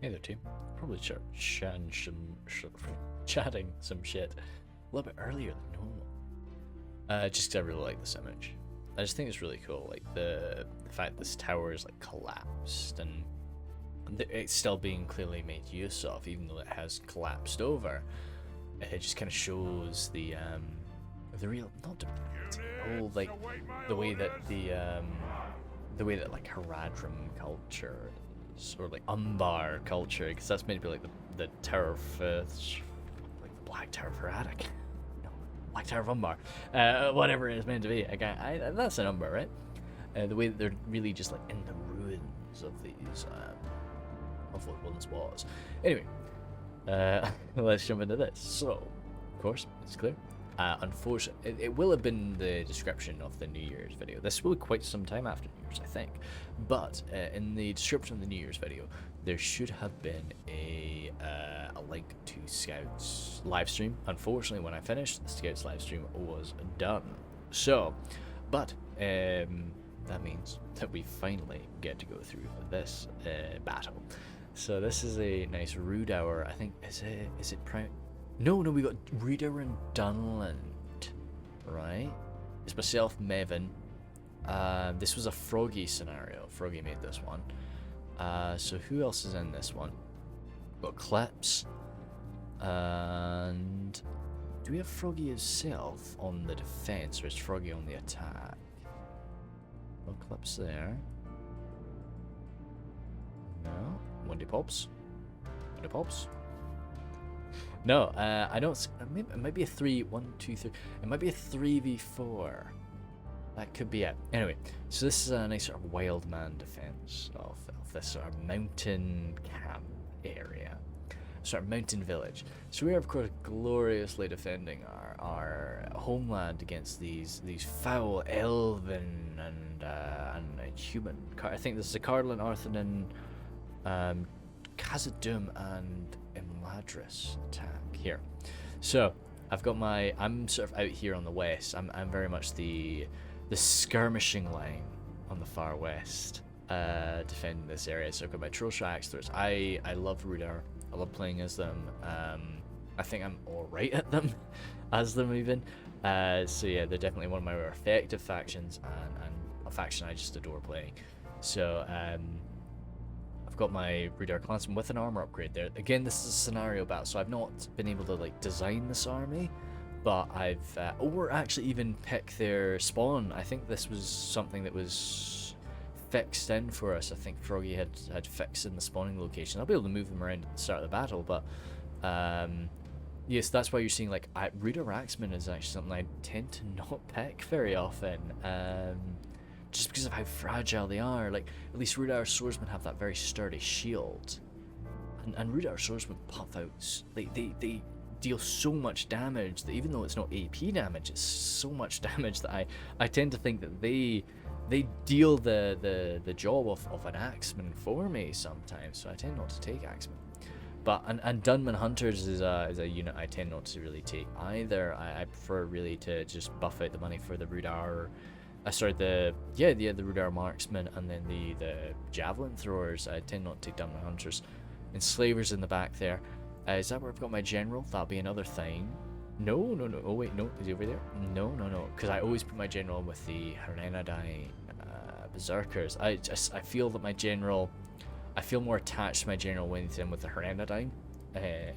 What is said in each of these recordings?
Hey there, team. Probably chatting some shit a little bit earlier than normal. Just 'cause I really like this image. I just think it's really cool, like the fact this tower is like collapsed and it's still being clearly made use of, even though it has collapsed over. It just kind of shows the real, not the whole, like the way that the way that like Haradrim culture is, or like Umbar culture, because that's meant to be like the Tower of like the Black Tower of Haradik. No, Black Tower of Umbar. Whatever it is meant to be. Again, that's an Umbar, right? The way that they're really just like in the ruins of these of what once was. Anyway, let's jump into this. So, of course, it's clear. Unfortunately, it will have been the description of the New Year's video. This will be quite some time after New Year's, I think. But in the description of the New Year's video, there should have been a link to Scout's livestream. Unfortunately, when I finished, the Scout's livestream was done. So, but that means that we finally get to go through this battle. So this is a nice Rhudaur. I think is it prime? No, we got Rhudaur and Dunland, right? It's myself, Mevin. This was a Froggy scenario. Froggy made this one. So who else is in this one? Got Clips. And do we have Froggy himself on the defense, or is Froggy on the attack? No Clips there. No. Wendy Pops. Wendy Pops. No, I don't. It might be a 1, 2, 3. It might be a 3v4. That could be it. Anyway, so this is a nice sort of Wildman defense of this sort of mountain camp area, sort of mountain village. So we are of course gloriously defending our homeland against these foul elven and human. I think this is a Cardolan, Arthedain, Khazad and Imladris attack here. So I've got I'm sort of out here on the west. I'm very much the skirmishing line on the far west, defending this area. So I've got my Trollshire Axe Throwers. I love Rhudaur. I love playing as them. I think I'm alright at them, as them even. So yeah, they're definitely one of my more effective factions, and a faction I just adore playing. So I've got my Rhudaur Clansman with an armor upgrade there. Again, this is a scenario battle, so I've not been able to like design this army, but I've or actually even pick their spawn. I think this was something that was fixed in for us. I think Froggy had fixed in the spawning location. I'll be able to move them around at the start of the battle, but yes, that's why you're seeing like Rhudaur Axeman is actually something I tend to not pick very often. Just because of how fragile they are. Like, at least Rhudaur swordsmen have that very sturdy shield, and Rhudaur swordsmen puff out. They deal so much damage that even though it's not AP damage, it's so much damage that I tend to think that they deal the job of an axeman for me sometimes. So I tend not to take axemen. But and Dunman Hunters is a unit I tend not to really take either. I prefer really to just buff out the money for the Rhudaur. The Rhudaur Marksmen, and then the Javelin Throwers. I tend not to take Dunman Hunters. Enslavers in the back there. Is that where I've got my General? That'll be another thing. No. Oh wait, no. Is he over there? No. Because I always put my General with the Arthedain Berserkers. I feel that my General, I feel more attached to my General when he's in with the Arthedain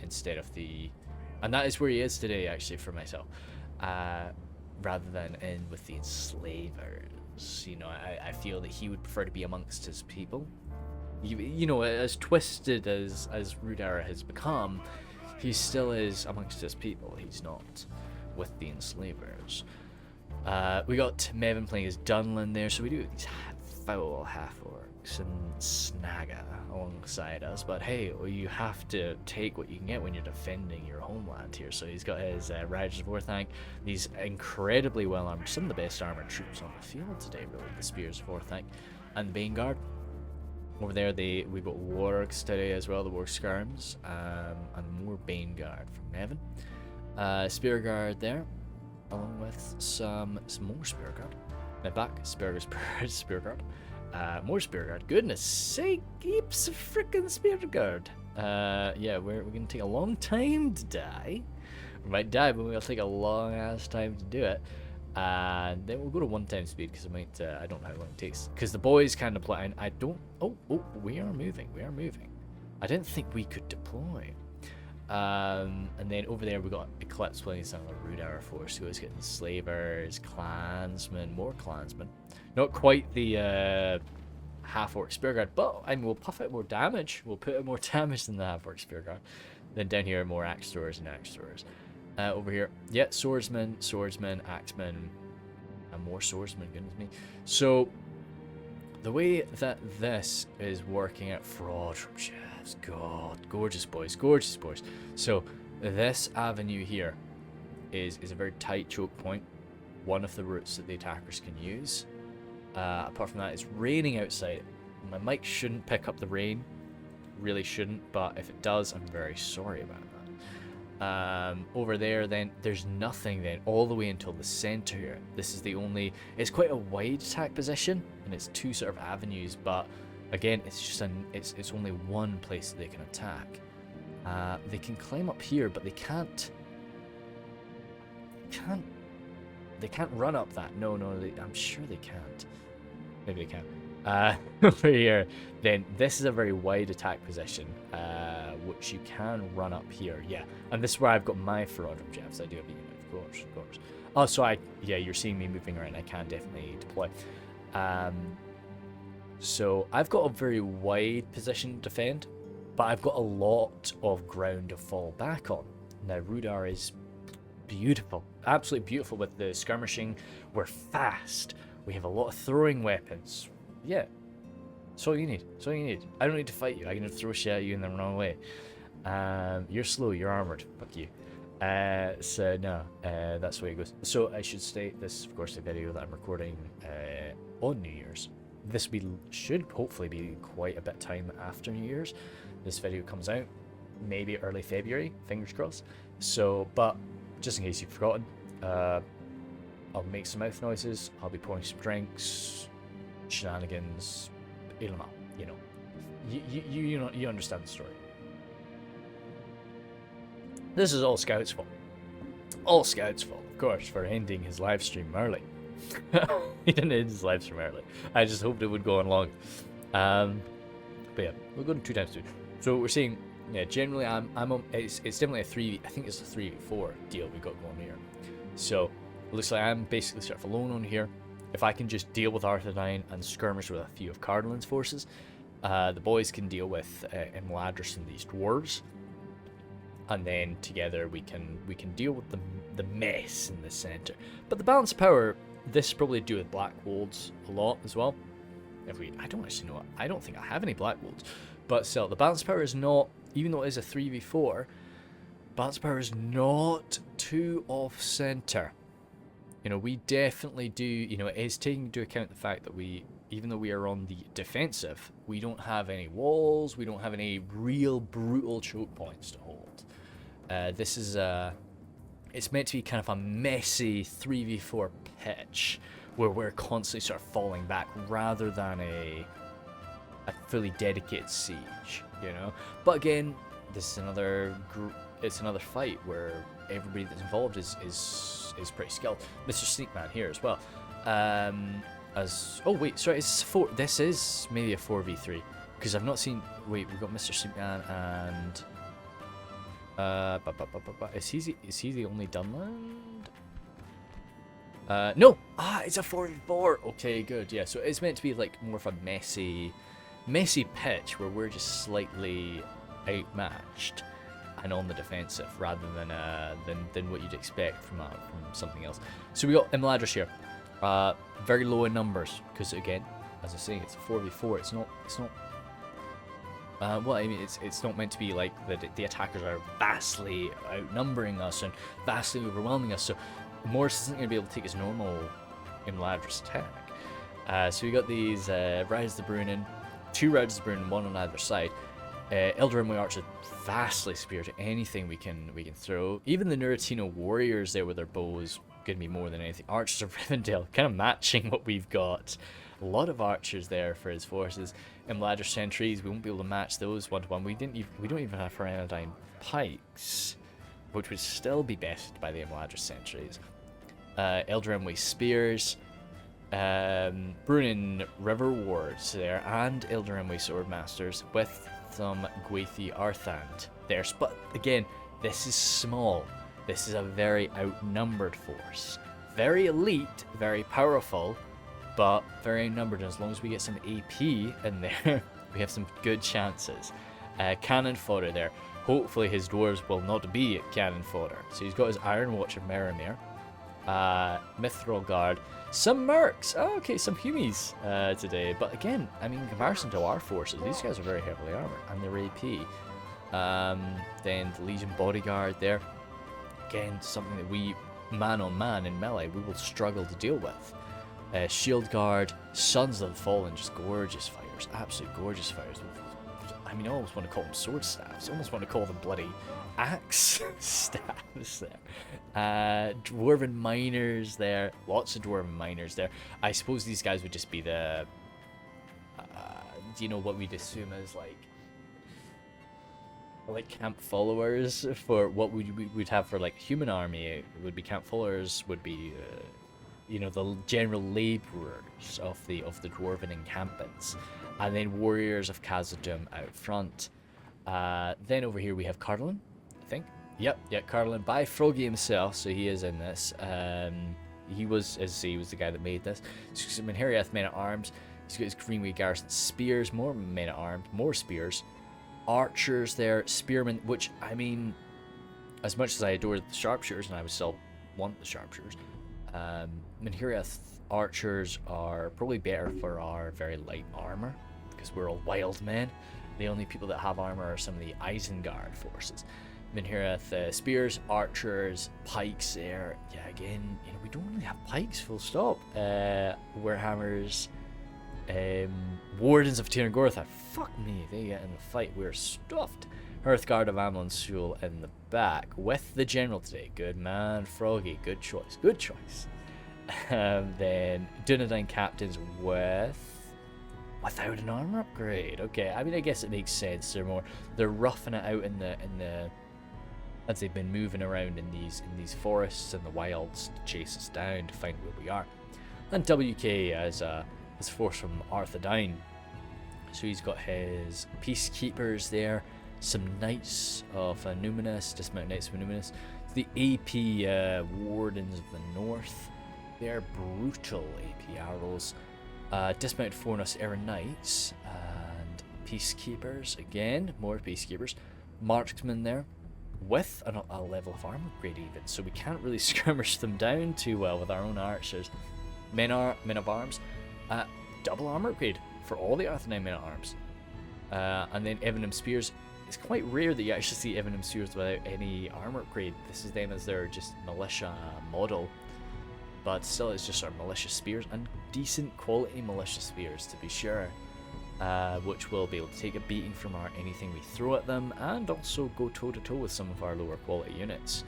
instead of the, and that is where he is today actually for myself. Rather than in with the enslavers. You know, I feel that he would prefer to be amongst his people. You know, as twisted as Rhudaur has become, he still is amongst his people. He's not with the enslavers. We got Mevin playing as Dunland there, so we do these foul half-orcs and Snaga alongside us, but hey, you have to take what you can get when you're defending your homeland here. So he's got his Riders of Orthanc, these incredibly well armored, some of the best armored troops on the field today, really, the Spears of Orthanc, and the Bane Guard. Over there, we've got Wargs today as well, the Warg Skirms, and more Bane Guard from Mevin. Spear Guard there, along with some more Spear Guard. Now back, Spear Guard. More spear guard. Goodness sake, heaps of freaking spear guard. Yeah, we're gonna take a long time to die. We might die, but we'll take a long ass time to do it. And then we'll go to 1 time speed because I don't know how long it takes. Because the boys can deploy, and I don't. Oh, we are moving. We are moving. I didn't think we could deploy. And then over there we got Eclipse playing some of the Rhudaur force, who is getting slavers, clansmen, more clansmen. Not quite the half-orc spear guard, but I mean we'll puff out more damage. We'll put out more damage than the half-orc spear guard. Then down here more axe throwers and axe throwers. Over here, yeah, swordsmen, axemen, and more swordsmen. Goodness me. So the way that this is working out, fraud from chefs, God, gorgeous boys, gorgeous boys. So this avenue here is a very tight choke point, one of the routes that the attackers can use. Apart from that, it's raining outside. My mic shouldn't pick up the rain, really shouldn't, but if it does, I'm very sorry about that. Over there then, there's nothing then, all the way until the center here. This is the only, it's quite a wide attack position, and it's 2 sort of avenues, but again, it's just it's only one place that they can attack. They can climb up here, but they can't run up that. No, I'm sure they can't. Maybe they can. Over here, then this is a very wide attack position, which you can run up here. Yeah, and this is where I've got my Reforged jabs. I do have a unit, of course. Oh, so yeah, you're seeing me moving around. I can definitely deploy. So I've got a very wide position to defend, but I've got a lot of ground to fall back on. Now Rhudaur is beautiful, absolutely beautiful with the skirmishing. We're fast. We have a lot of throwing weapons. Yeah, that's all you need. That's all you need. I don't need to fight you. I can throw shit at you and then run away. You're slow. You're armored. Fuck you. So no, that's the way it goes. So I should state this, of course, the video that I'm recording on New Year's. This should hopefully be quite a bit time after New Year's. This video comes out maybe early February. Fingers crossed. So, but just in case you've forgotten, I'll make some mouth noises. I'll be pouring some drinks. Shenanigans, you know, you understand the story. This is all Scout's fault. All Scout's fault, of course, for ending his live stream early. He didn't end his live stream early. I just hoped it would go on long. But yeah, we'll go to 2 times 2. So we're seeing, yeah, generally I'm on. It's definitely a 3. I think it's a 3v4 deal we got going here. So it looks like I'm basically sort of alone on here. If I can just deal with Arthedain and skirmish with a few of Cardolan's forces, the boys can deal with Imladris and these dwarves, and then together we can deal with the mess in the center. But the balance of power, this probably do with Black Wolds a lot as well. I don't actually know. I don't think I have any Black Wolds, but still, the balance of power is not, even though it is a 3v4, balance of power is not too off center. You know, we definitely do, you know, it is taking into account the fact that even though we are on the defensive, we don't have any walls, we don't have any real brutal choke points to hold. This is it's meant to be kind of a messy 3v4 pitch where we're constantly sort of falling back rather than a fully dedicated siege, you know. But again, this is another fight where everybody that's involved is pretty skilled. Mr. Sneakman here as well. Oh wait, sorry, this is maybe a 4v3 because I've not seen. Wait, we've got Mr. Sneakman and is he the only Dunland? No. It's a 4v4. Okay, good. Yeah, so it's meant to be like more of a messy pitch where we're just slightly outmatched and on the defensive rather than what you'd expect from something else. So we got Imladris here, very low in numbers because again, as I say, it's a 4v4. It's not. Well, I mean, it's not meant to be like the attackers are vastly outnumbering us and vastly overwhelming us. So Morris isn't going to be able to take his normal Imladris attack. So we got these Rise the Brunin, 2 Rise the Brunin, 1 on either side. Eldarimwe Archers vastly superior to anything we can throw. Even the Nuritino warriors there with their bows gonna be more than anything. Archers of Rivendell kind of matching what we've got. A lot of archers there for his forces. Imladris sentries, we won't be able to match those 1-to-1. We don't even have Arthedain pikes, which would still be bested by the Imladris sentries. Eldraenway spears, Brunin river wards there, and Eldraenway swordmasters with some Gwathi Arthand there. But again, this is small. This is a very outnumbered force. Very elite, very powerful, but very outnumbered. As long as we get some AP in there, we have some good chances. Cannon fodder there. Hopefully his dwarves will not be cannon fodder. So he's got his Iron Watch of Merimir. Mithril Guard. Some mercs. Oh, okay, some humies today. But again, I mean, in comparison to our forces, these guys are very heavily armored. And they're AP. Then the Legion Bodyguard there. Again, something that we, man on man in melee, we will struggle to deal with. Shield Guard, Sons of the Fallen, just gorgeous fighters, absolute gorgeous fighters. I mean, I almost want to call them sword staffs. I almost want to call them bloody axe staffs there. Dwarven miners there, lots of dwarven miners there. I suppose these guys would just be the, you know, what we'd assume as like camp followers for what we'd have for like human army. It would be camp followers, would be you know, the general laborers of the dwarven encampments, and then warriors of Khazad out front. Then over here we have Cardolan, I think. Yep, Cardolan by Froggy himself, so he is in this. He was the guy that made this. So Menheriath men at arms. He's got his Greenway Garrison spears, more men at arms, more spears. Archers there, spearmen, which, I mean, as much as I adore the sharpshooters, and I would still want the sharpshooters, Menheriath archers are probably better for our very light armor, because we're all Wildmen. The only people that have armor are some of the Isengard forces. Menheriath spears, archers, pikes there. Yeah, again, you know, we don't really have pikes, full stop. Warhammers, Wardens of Tir Gortha. Fuck me, they get in the fight. We're stuffed. Hearthguard of Amlon Sul in the back with the general today. Good man, Froggy. Good choice. Good choice. Then Dunland captains without an armor upgrade. Okay, I mean, I guess it makes sense. They're roughing it out in the as they've been moving around in these forests and the wilds to chase us down to find where we are. And WK as a force from Arthedain. So he's got his peacekeepers there. Some Knights of Numinous, dismounted Knights of Numinous. The AP Wardens of the North. They're brutal AP arrows. Dismounted Fornos Era Knights and Peacekeepers. Again, more Peacekeepers. Marksmen there with a level of armor upgrade even. So we can't really skirmish them down too well with our own archers. Men of Arms. Double armor upgrade for all the Arthedain men at arms. And then Evenham Spears. It's quite rare that you actually see Evenham Spears without any armor upgrade. This is them as their just militia model. But still, it's just our militia spears, and decent quality militia spears to be sure. Which will be able to take a beating from anything we throw at them, and also go toe to toe with some of our lower quality units.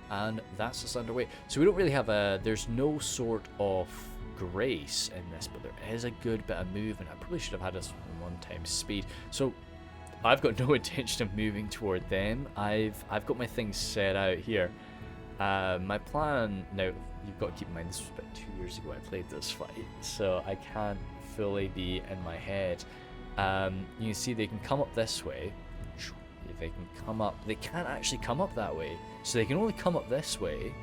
And that's just underway. So we don't really have there's no sort of grace in this, but there is a good bit of movement. I probably should have had this 1x speed. So I've got no intention of moving toward them. I've got my things set out here. My plan now, you've got to keep in mind, this was about 2 years ago I played this fight, so I can't fully be in my head. You can see they can come up this way. They can come up. They can't actually come up that way, so they can only come up this way.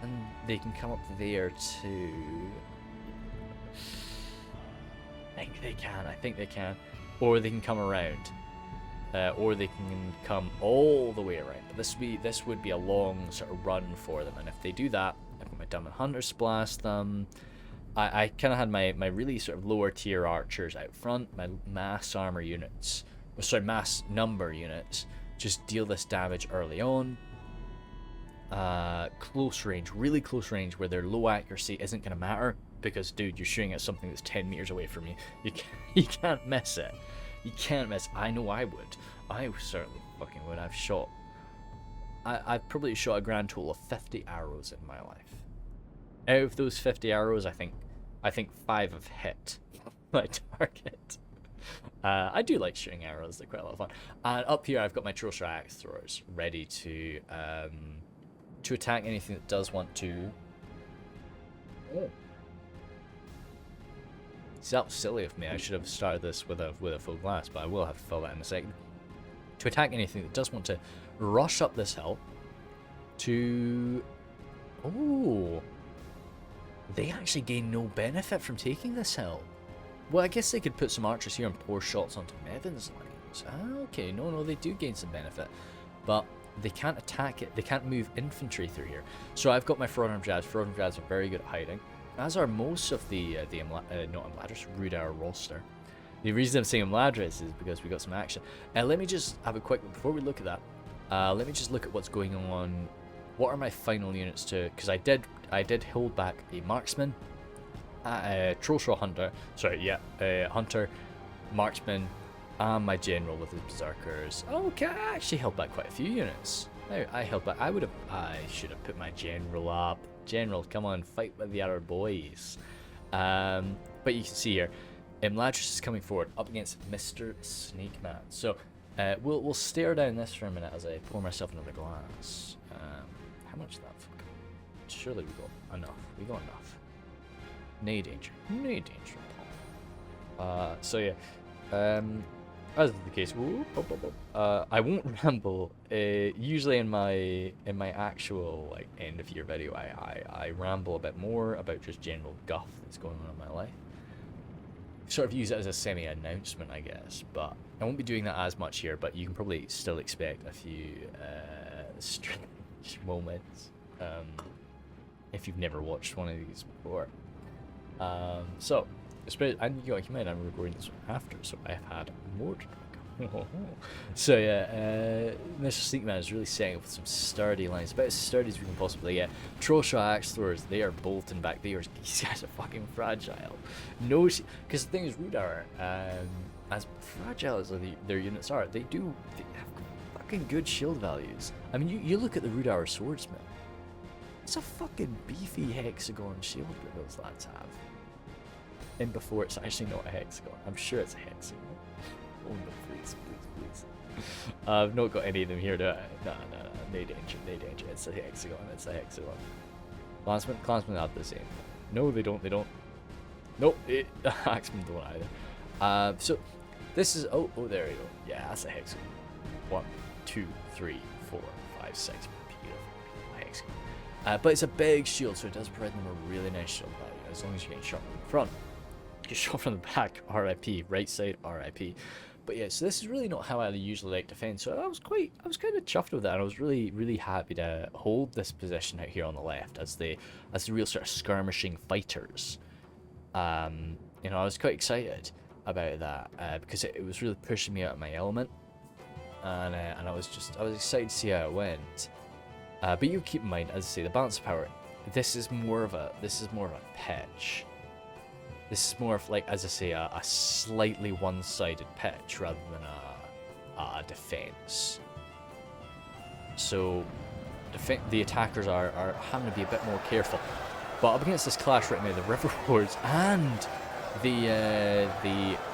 And they can come up there too. I think they can. Or they can come around. Or they can come all the way around. But this would be a long sort of run for them. And if they do that, I've got my Dunland Hunters blast them. I kind of had my really sort of lower tier archers out front. My mass armor units, mass number units, just deal this damage early on. Close range, really close range, where their low accuracy isn't going to matter, because dude, you're shooting at something that's 10 meters away from you. You can't miss it. You can't miss. I know I would. I certainly fucking would. I've probably shot a grand total of 50 arrows in my life. Out of those 50 arrows, I think I think 5 have hit my target. I do like shooting arrows, they're quite a lot of fun. And up here I've got my Trollshaw axe throwers ready to attack anything that does want to... Oh. See, that was silly of me. I should have started this with a full glass, but I will have to fill that in a second. To attack anything that does want to rush up this hill to... Oh. They actually gain no benefit from taking this hill. Well, I guess they could put some archers here and pour shots onto Mevin's lines. Ah, okay, no, they do gain some benefit. But they can't attack it. They can't move infantry through here. So I've got my Froggen Jabs. Froggen Jabs are very good at hiding, as are most of the not Imladris, Rhudaur roster. The reason I'm saying Imladris is because we got some action. Let me just have a quick, before we look at that, let me just look at what's going on. What are my final units to, because I did hold back a marksman, Trollshaw hunter, hunter, marksman, and my general with his berserkers. Okay, I actually held back quite a few units. I held back, I should have put my general up. General, come on, fight with the other boys. But you can see here, Imladris is coming forward up against Mr. Snake Man. So we'll stare down this for a minute as I pour myself another glass. How much is that? Surely we got enough. We got enough. No danger. No danger. So yeah, as is the case, I won't ramble. Usually in my actual like end of year video, I ramble a bit more about just general guff that's going on in my life. Sort of use it as a semi-announcement, I guess, but I won't be doing that as much here. But you can probably still expect a few strange moments if you've never watched one of these before. So, and you keep in mind I'm recording this one after, so I've had more to talk. So yeah, Mr. Sneakman is really setting up with some sturdy lines, about as sturdy as we can possibly get. Trollshaw axe throwers, they are bolting back. These guys are fucking fragile. No, because the thing is, Rhudaur, as fragile as their units are, they have fucking good shield values. I mean, you look at the Rhudaur swordsman. It's a fucking beefy hexagon shield that those lads have. And before it's actually not a hexagon. I'm sure it's a hexagon. Oh no, please. I've not got any of them here, do I? No, no danger. It's a hexagon, Clansmen have the same. No, they don't. Nope, Axemen don't either. So, this is, oh, there you go. Yeah, that's a hexagon. 1, 2, 3, 4, 5, 6. Beautiful hexagon. But it's a big shield, so it does provide them a really nice shield value, as long as you get shot from the front. Get shot from the back, RIP. Right side, RIP. But yeah, so this is really not how I usually like to defend, so I was kind of chuffed with that, and I was really, really happy to hold this position out here on the left as the real sort of skirmishing fighters. I was quite excited about that, because it was really pushing me out of my element, and I was excited to see how it went. But you keep in mind, as I say, the balance of power. This is more of a pitch. This is more of, like, as I say, a slightly one-sided pitch rather than a defense. So the attackers are having to be a bit more careful. But up against this clash right now, the Reforged and the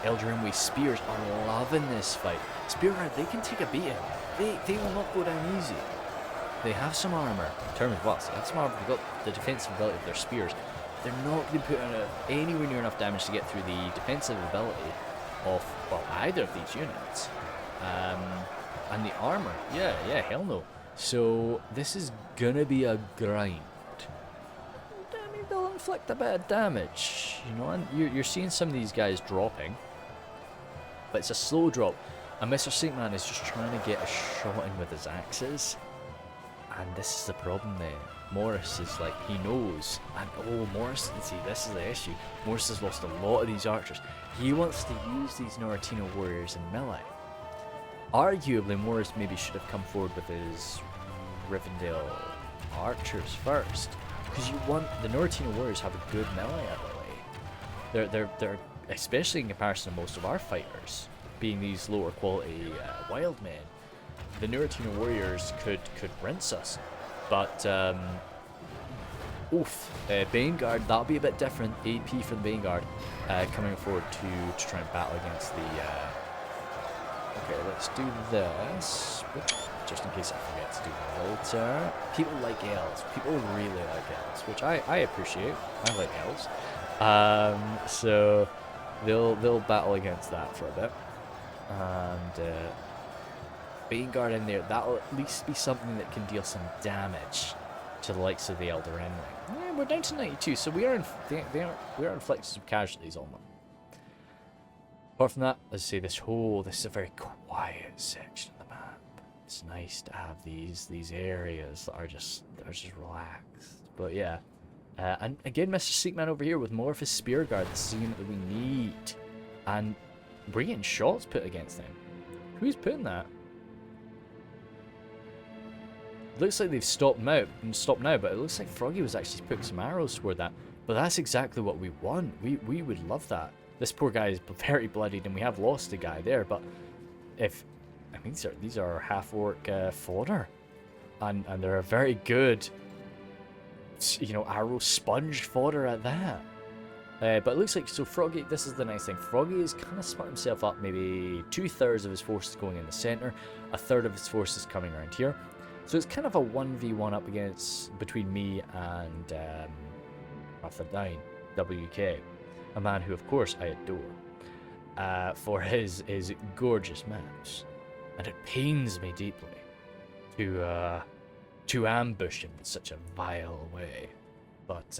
Eldraine spears are loving this fight. Spearhead, they can take a beating. They will not go down easy. They have some armor in terms of what? They have some armor. They've got the defensive ability of their spears. They're not going to put in anywhere near enough damage to get through the defensive ability of, well, either of these units. And the armor, yeah, hell no. So this is gonna be a grind. I mean, they'll inflict a bit of damage, and you're seeing some of these guys dropping, but it's a slow drop. And Mr. Saintman is just trying to get a shot in with his axes. And this is the problem there. Morris is like, he knows. And Morris, see, this is the issue. Morris has lost a lot of these archers. He wants to use these Noratino warriors in melee. Arguably, Morris maybe should have come forward with his Rivendell archers first. Because you want, the Noratino warriors have a good melee ability. They're especially in comparison to most of our fighters, being these lower quality Wildmen. The Noratino warriors could rinse us, but Oof. Baneguard, that'll be a bit different. AP for the Baneguard. Coming forward to try and battle against the... Okay, let's do this. Just in case I forget to do the altar. People like elves. People really like elves, which I appreciate. I like elves. So they'll battle against that for a bit. And Baneguard in there, that'll at least be something that can deal some damage to the likes of the Elder Enwing. Yeah, we're down to 92, so we are inflicting some casualties on them. Apart from that, let's say this is a very quiet section of the map. It's nice to have these areas that are just relaxed. But yeah, and again, Mr. Seekman over here with more of his spear guard. This is the unit that we need, and we're getting shots put against them. Who's putting that? Looks like they've stopped now, but it looks like Froggy was actually putting some arrows toward that. But that's exactly what we want. We would love that. This poor guy is very bloodied, and we have lost a guy there. But these are half-orc fodder, and they're a very good, arrow sponge fodder at that. But it looks like, so Froggy, this is the nice thing. Froggy has kind of split himself up. Maybe 2/3 of his forces going in the center, 1/3 of his forces coming around here. So it's kind of a 1v1 up between me and Arthedain, WK, a man who, of course, I adore for his gorgeous maps, and it pains me deeply to ambush him in such a vile way. But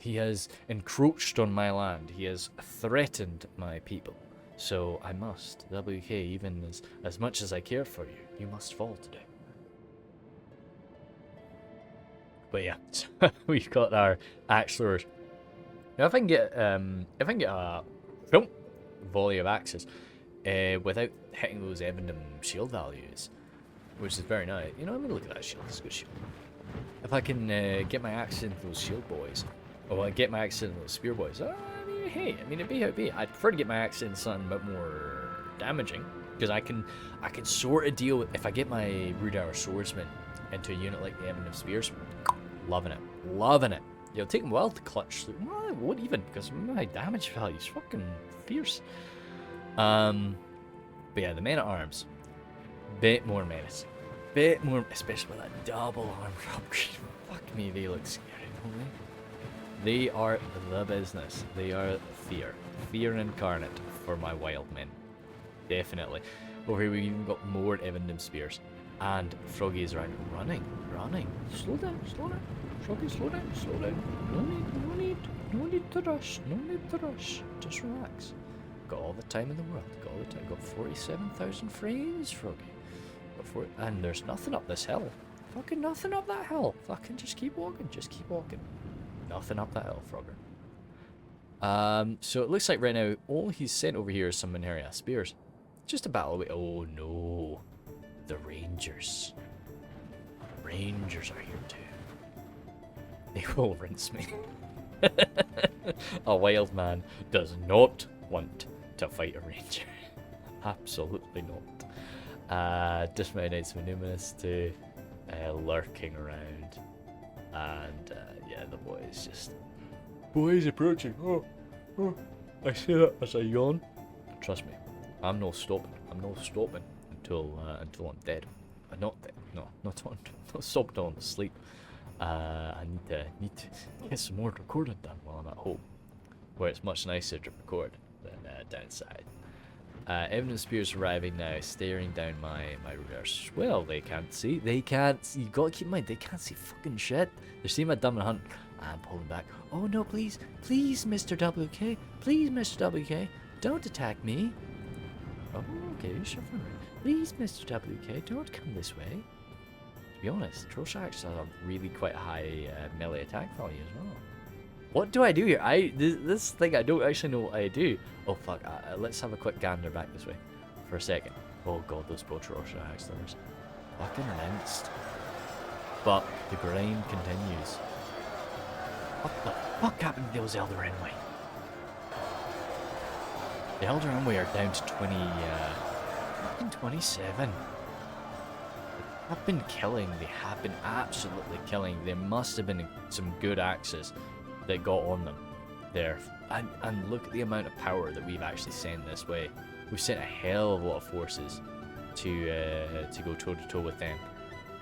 he has encroached on my land. He has threatened my people. So I must, WK, even as much as I care for you, you must fall today. But yeah, we've got our axlers. Now, if I can get a volley of axes without hitting those Evendom shield values, which is very nice. Let me look at that shield. It's a good shield. If I can get my axe into those shield boys, or get my axe into those spear boys, it'd be how it be. I'd prefer to get my axe in something a bit more damaging, because I can sort of deal with, if I get my Rhudaur swordsman into a unit like the Evendom spears. Loving it. It'll take them a while to clutch. Well, it won't even, because my damage value is fucking fierce. But yeah, the men at arms, bit more menacing, bit more, especially with that double armor upgrade. Fuck me, they look scary, don't they? They are the business. They are fear incarnate for my Wildmen, definitely. Over here we even got more Evendom spears. And Froggy is around running. Slow down. Froggy, slow down. No need to rush. Just relax. Got all the time in the world. Got 47,000 frames, Froggy. And there's nothing up this hill. Fucking nothing up that hill. Fucking just keep walking. Nothing up that hill, Frogger. So it looks like right now all he's sent over here is some Mineria spears. Just a battle away. Oh no. The Rangers. Rangers are here too. They will rinse me. A wild man does not want to fight a ranger. Absolutely not. Dismounted some Numinous too. Lurking around. And yeah, the boys approaching. Oh, I see that as I yawn. Trust me, I'm no stopping until I'm dead. Not dead. No, not stop till I'm asleep. I need to get some more recording done while I'm at home, where it's much nicer to record than downside. Evendom spears arriving now, staring down my Rhudaurs. Well, they can't see. You gotta keep in mind, they can't see fucking shit. They're seeing my dumb and hunt. I'm pulling back. Oh no, please, Mr. WK, please, Mr. WK, don't attack me. Oh, okay, you're shuffling around. Please, Mr. WK, don't come this way. To be honest, Trollsharks have really quite high melee attack value as well. What do I do here? This thing, I don't actually know what I do. Oh fuck, let's have a quick gander back this way for a second. Oh god, those poor Trollsharks, they're fucking rinsed. But the grind continues. What the fuck happened to those Elder Enwing? The Elder Enwing are down to 27. have been killing. They have been absolutely killing. There must have been some good axes that got on them there. And look at the amount of power that we've actually sent this way. We've sent a hell of a lot of forces to go toe to toe with them.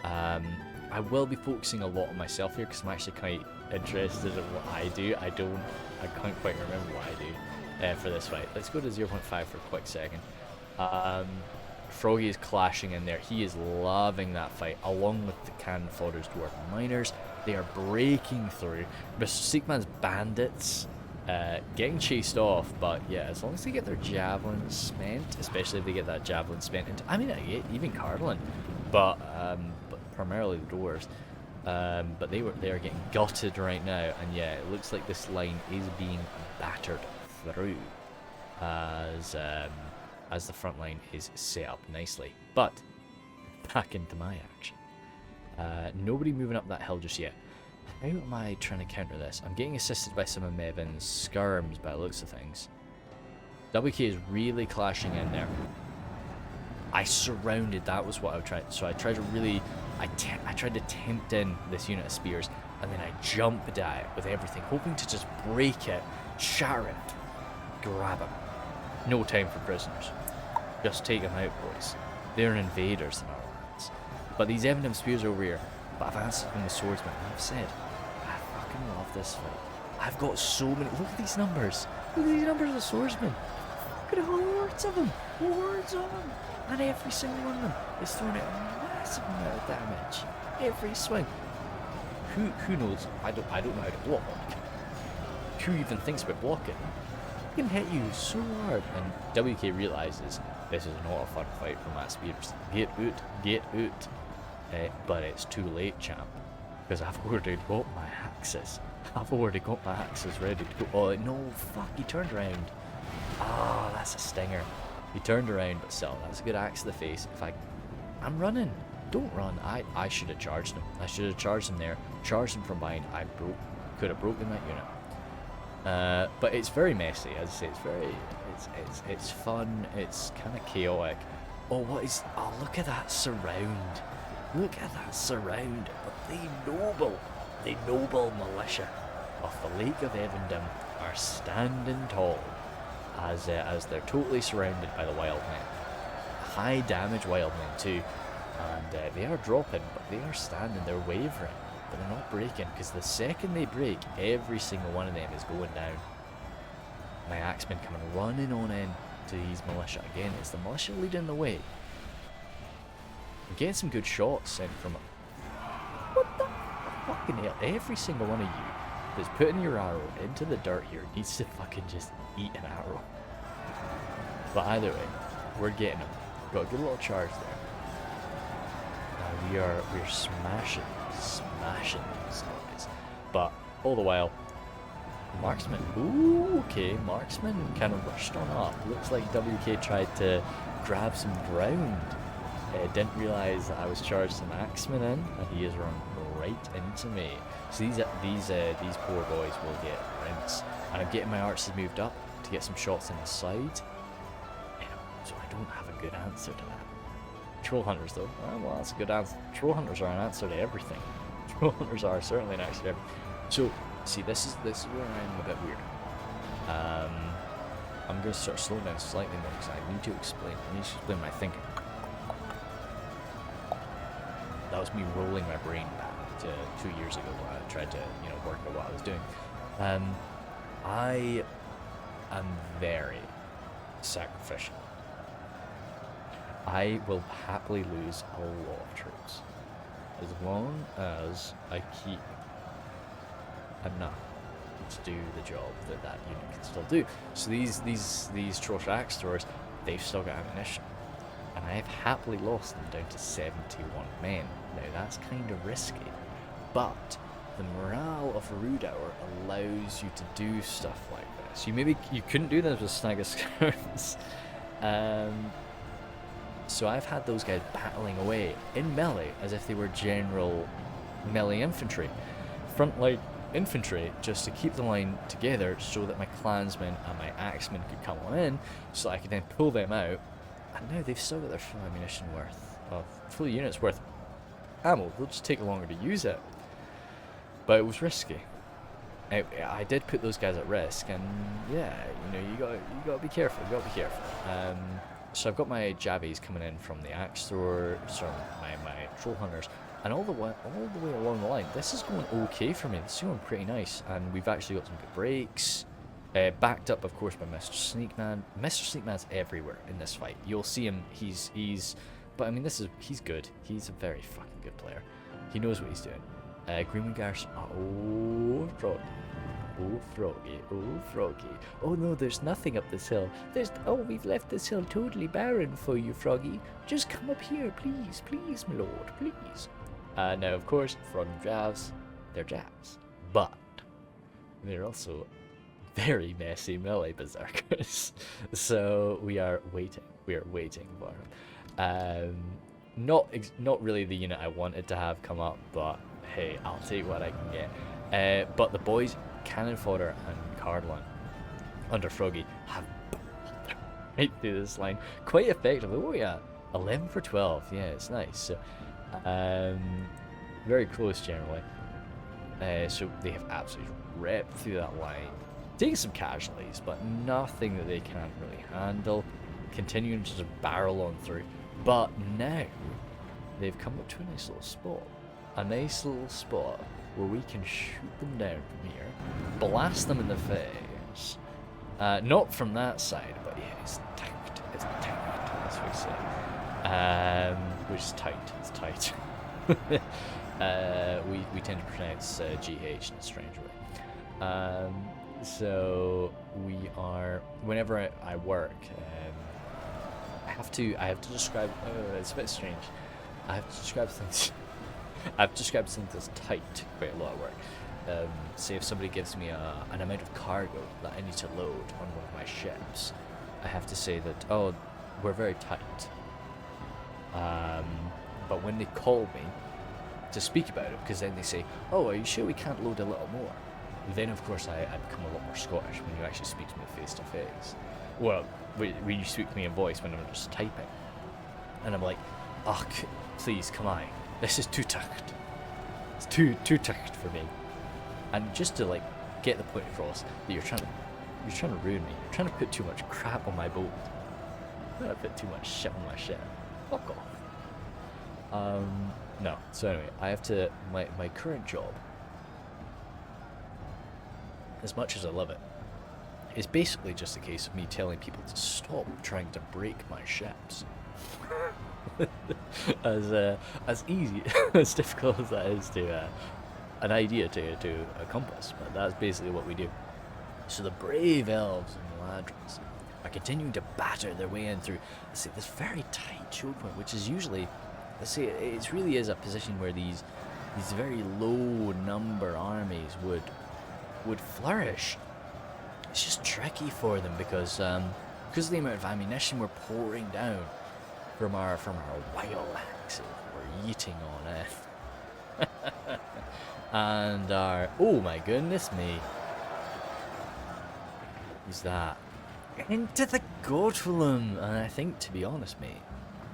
I will be focusing a lot on myself here because I'm actually quite interested in what I do. I can't quite remember what I do for this fight. Let's go to 0.5 for a quick second. Froggy is clashing in there. He is loving that fight, along with the cannon fodders dwarf miners. They are breaking through. Mr. Seekman's bandits getting chased off, but yeah, as long as they get their javelins spent, especially if they get that javelin spent into, I mean, even Cardolan, but primarily the dwarves. But they are getting gutted right now, and yeah, it looks like this line is being battered through as the front line is set up nicely. But back into my action. Nobody moving up that hill just yet. How am I trying to counter this? I'm getting assisted by some of Mevin's skirms by the looks of things. WK is really clashing in there. I surrounded, that was what I tried. So I tried to really, I tried to tempt in this unit of spears, and then I jumped at it with everything, hoping to just break it, shatter it, grab him. No time for prisoners. Just take them out, boys. They're invaders in our lands. But these Eminem spears over here, but I've answered them with swordsmen. I've said, I fucking love this fight. I've got so many, look at these numbers. Look at these numbers of swordsmen. Look at hordes of them. Hordes of them. And every single one of them is throwing out a massive amount of damage. Every swing. Who knows? I don't know how to block. Who even thinks about blocking? I can hit you so hard. And WK realizes this is not a fun fight for my spears. Get out. But it's too late, champ. Because I've already got my axes. Ready to go. Oh, no, fuck, he turned around. Ah, oh, that's a stinger. He turned around, but still, that's a good axe to the face. I'm running. Don't run. I should have charged him. I should have charged him there. Charged him from behind. Could have broken that unit. But it's very messy, as I say. It's fun. It's kind of chaotic. Oh, look at that surround. Look at that surround. But the noble militia of the Lake of Evendom are standing tall. As they're totally surrounded by the Wildmen. High damage Wildmen too. And they are dropping, but they are standing, they're wavering. But they're not breaking, because the second they break, every single one of them is going down. My axemen coming running on in to these militia. Again, it's the militia leading the way. I'm getting some good shots sent from them. What the fucking hell? Every single one of you that's putting your arrow into the dirt here needs to fucking just eat an arrow. But either way, we're getting them. Got a good little charge there. We're smashing these guys. But all the while, marksman. Ooh, okay, marksman kind of rushed on up. Looks like WK tried to grab some ground. Didn't realize that I was charged some axemen in, and he has run right into me. So these poor boys will get rinsed. And I'm getting my archers moved up to get some shots in the side. So I don't have a good answer to that. Troll hunters though, well, that's a good answer. Troll hunters are an answer to everything. Troll hunters are certainly an answer to everything. So see, this is where I'm a bit weird. I'm going to start slowing down slightly more because I need to explain my thinking. That was me rolling my brain back to 2 years ago when I tried to, work out what I was doing. I am very sacrificial. I will happily lose a lot of troops as long as I keep enough to do the job that unit can still do. So these Troll axe throwers, they've still got ammunition, and I have happily lost them down to 71 men. Now that's kind of risky, but the morale of Rhudaur allows you to do stuff like this. You couldn't do this with Snagaskirms. So I've had those guys battling away in melee as if they were general melee infantry, front line infantry, just to keep the line together so that my clansmen and my axemen could come on in, so I could then pull them out. And now they've still got their full ammunition worth, full units worth ammo. They'll just take longer to use it. But it was risky. I did put those guys at risk, and yeah, you know, you gotta be careful. You gotta be careful. So I've got my jabbies coming in from the axe thrower, sorry, my troll hunters, and all the way along the line. This is going okay for me. This is going pretty nice, and we've actually got some good breaks. Backed up, of course, by Mr. Sneakman. Mr. Sneakman's everywhere in this fight. You'll see him. He's. But I mean, he's good. He's a very fucking good player. He knows what he's doing. Greenwood Garrison. Oh, Froggy. Oh, Froggy. Oh, Froggy. Oh no, there's nothing up this hill. We've left this hill totally barren for you, Froggy. Just come up here, please, please, my lord, please. Now, of course, Frog and Javs, they're Javs, but they're also very messy melee berserkers. So we are waiting. We are waiting for him. Not really the unit I wanted to have come up, but hey, I'll take what I can get. But the boys, Cannon Fodder and Cardolan, under Froggy, have right through this line quite effectively. What are we at? 11 for 12. Yeah, it's nice. So, very close generally. So they have absolutely ripped through that line, taking some casualties, but nothing that they can't really handle. Continuing to just barrel on through. But now they've come up to a nice little spot. A nice little spot where we can shoot them down from here, blast them in the face. Not from that side, but yeah, it's tight. It's tight, as we say. Which is tight. It's tight. We tend to pronounce GH in a strange way. So we are. Whenever I work, I have to describe. It's a bit strange. I have to describe things. I've described things as tight quite a lot of work. Say if somebody gives me an amount of cargo that I need to load on one of my ships, I have to say that, oh, we're very tight. But when they call me to speak about it, because then they say, oh, are you sure we can't load a little more? Then, of course, I become a lot more Scottish when you actually speak to me face to face. Well, when you speak to me in voice when I'm just typing. And I'm like, oh, please, come on. This is too tight. It's too tight for me. And just to like get the point across that you're trying to ruin me. You're trying to put too much crap on my boat. You're trying to put too much shit on my ship. Fuck off. No. So anyway, I have to my current job, as much as I love it, is basically just a case of me telling people to stop trying to break my ships. as easy, as difficult as that is to an idea to accomplish, but that's basically what we do. So the brave elves and Imladris are continuing to batter their way in through this very tight choke point, which is usually, it really is a position where these very low number armies would flourish. It's just tricky for them because of the amount of ammunition we're pouring down from our wild axes we're eating on it. And oh my goodness me, who's that? Into the Godwallum. And I think, to be honest, mate,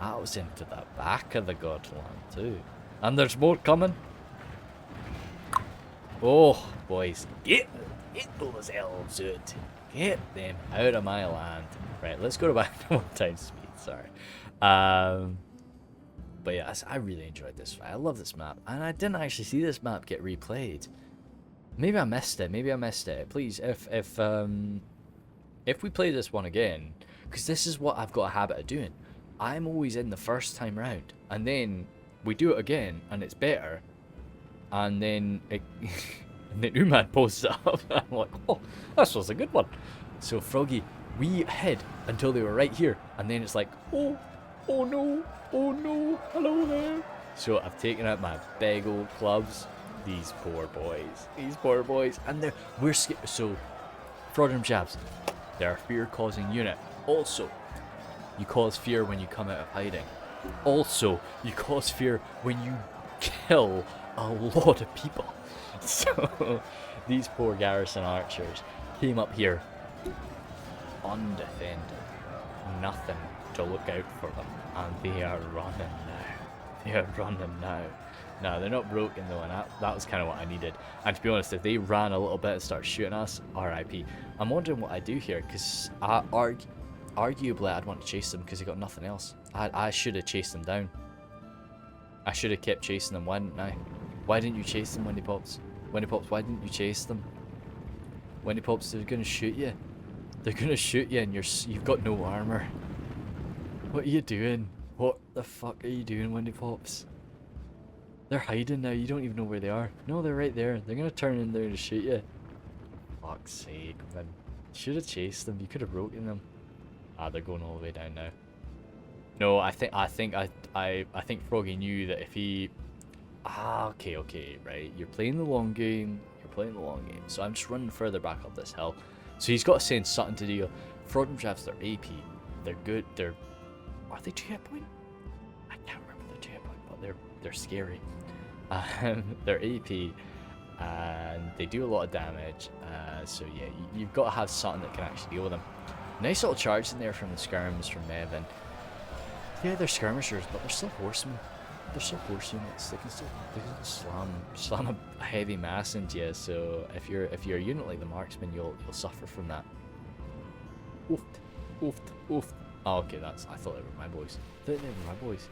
I was into the back of the Godwallum too. And there's more coming. Oh, boys, get those elves out. Get them out of my land. Right, let's go back to 1 times speed, sorry. But yeah, I really enjoyed this fight. I love this map, and I didn't actually see this map get replayed. Maybe I missed it. Please, if we play this one again, because this is what I've got a habit of doing. I'm always in the first time round, and then we do it again, and it's better, and then and then Umad posts it up, and I'm like, oh, this was a good one. So Froggy, we hid until they were right here, and then it's like, oh no, hello there. So I've taken out my big old clubs. These poor boys, and we're scared. So, fraudulent jabs, they're a fear-causing unit. Also, you cause fear when you come out of hiding. Also, you cause fear when you kill a lot of people. So, these poor garrison archers came up here undefended, nothing to look out for them, and they are running now. No, they're not broken though, and that was kind of what I needed. And to be honest, if they ran a little bit and started shooting us, RIP. I'm wondering what I do here, because arguably I'd want to chase them because they got nothing else. I should have chased them down. I should have kept chasing them, why didn't I? Why didn't you chase them, Wendy Pops? Wendy Pops, why didn't you chase them? Wendy Pops, they're gonna shoot you. They're gonna shoot you and you've got no armor. What are you doing? What the fuck are you doing, Wendy Pops? They're hiding now, you don't even know where they are. No, they're right there. They're gonna turn in there to shoot you. Fuck's sake, man. Should have chased them, you could have broken them. Ah, they're going all the way down now. No, I think Froggy knew that if he... okay, right. You're playing the long game. So I'm just running further back up this hill. So he's got to send something to do. Fraudulent Drafts, they're AP. They're good. Are they 2 hit point? I can't remember their 2 hit point, but they're scary. They're AP, and they do a lot of damage. So yeah, you've got to have something that can actually deal with them. Nice little charge in there from the skirms from Evan. Yeah, they're skirmishers, but they're still horsemen. They're still horse units. They can still slam a heavy mass into you. So if you're a unit like the marksman, you'll suffer from that. Oof. Oh, okay, I thought they were my boys. They were my boys.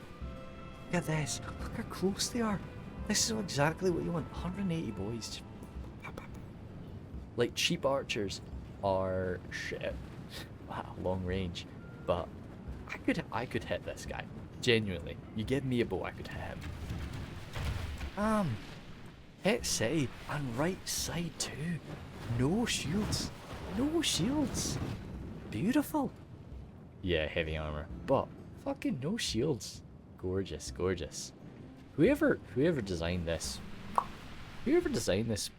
Look at this. Look how close they are. This is exactly what you want. 180 boys. Like, cheap archers are shit. Wow, long range. But I could hit this guy. Genuinely. You give me a bow, I could hit him. Hit city and right side too. No shields. Beautiful. Yeah, heavy armor. But fucking no shields. Gorgeous. Whoever designed this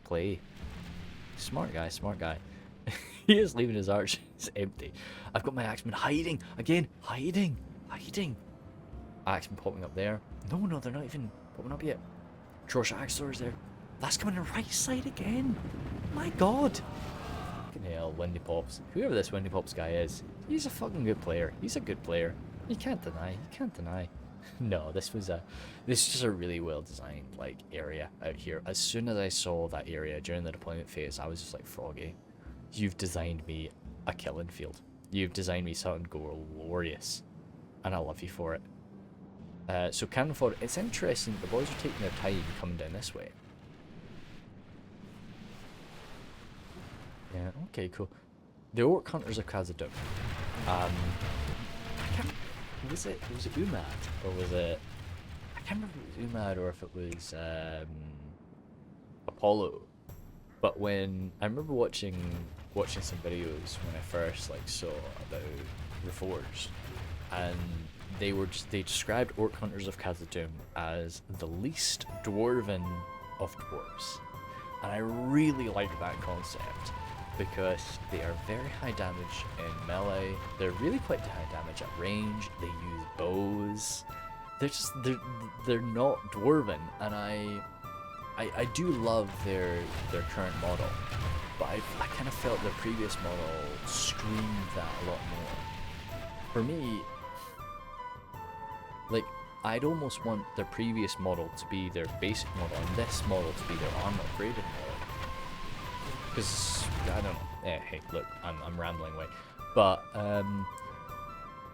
play. Smart guy. He is leaving his arch. It's empty. I've got my axeman hiding. Again, hiding. Axeman popping up there. No, they're not even popping up yet. Trosh Axlor's there. That's coming to right side again. My god. Fucking hell, Wendy Pops. Whoever this Wendy Pops guy is, he's a fucking good player. He's a good player. You can't deny. No, this is just a really well designed like area out here. As soon as I saw that area during the deployment phase, I was just like, Froggy, you've designed me a killing field. You've designed me something glorious, and I love you for it. So cannon fodder, it's interesting that the boys are taking their time coming down this way. Yeah, okay, cool. The Orc Hunters of Khazad. Was it Umad? Or was it... I can't remember if it was Umad or if it was Apollo. But when... I remember watching some videos when I first saw about Reforged, and they described Orc Hunters of Khazad as the least dwarven of dwarves. And I really like that concept, because they are very high damage in melee. They're really quite high damage at range. They use bows. They're not dwarven, and I do love their current model, but I kind of felt their previous model screamed that a lot more. For me, I'd almost want their previous model to be their basic model, and this model to be their armor upgraded model. Because, I don't know, hey, look, I'm rambling away, but,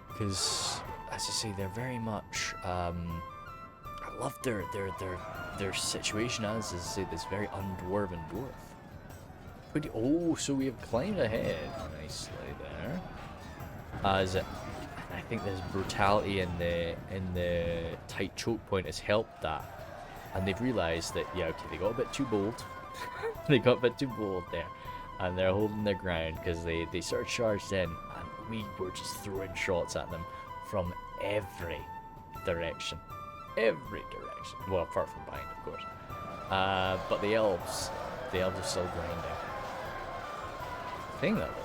because, as I say, they're very much, I love their situation as say, this very undwarven dwarf. Oh, so we have climbed ahead nicely there. I think this brutality in the tight choke point has helped that, and they've realised that, yeah, okay, they got a bit too bold. They got a bit too bold there, and they're holding their ground because they sort of charged in, and we were just throwing shots at them from every direction. Well, apart from behind, of course. But the elves are still grinding. Thing though,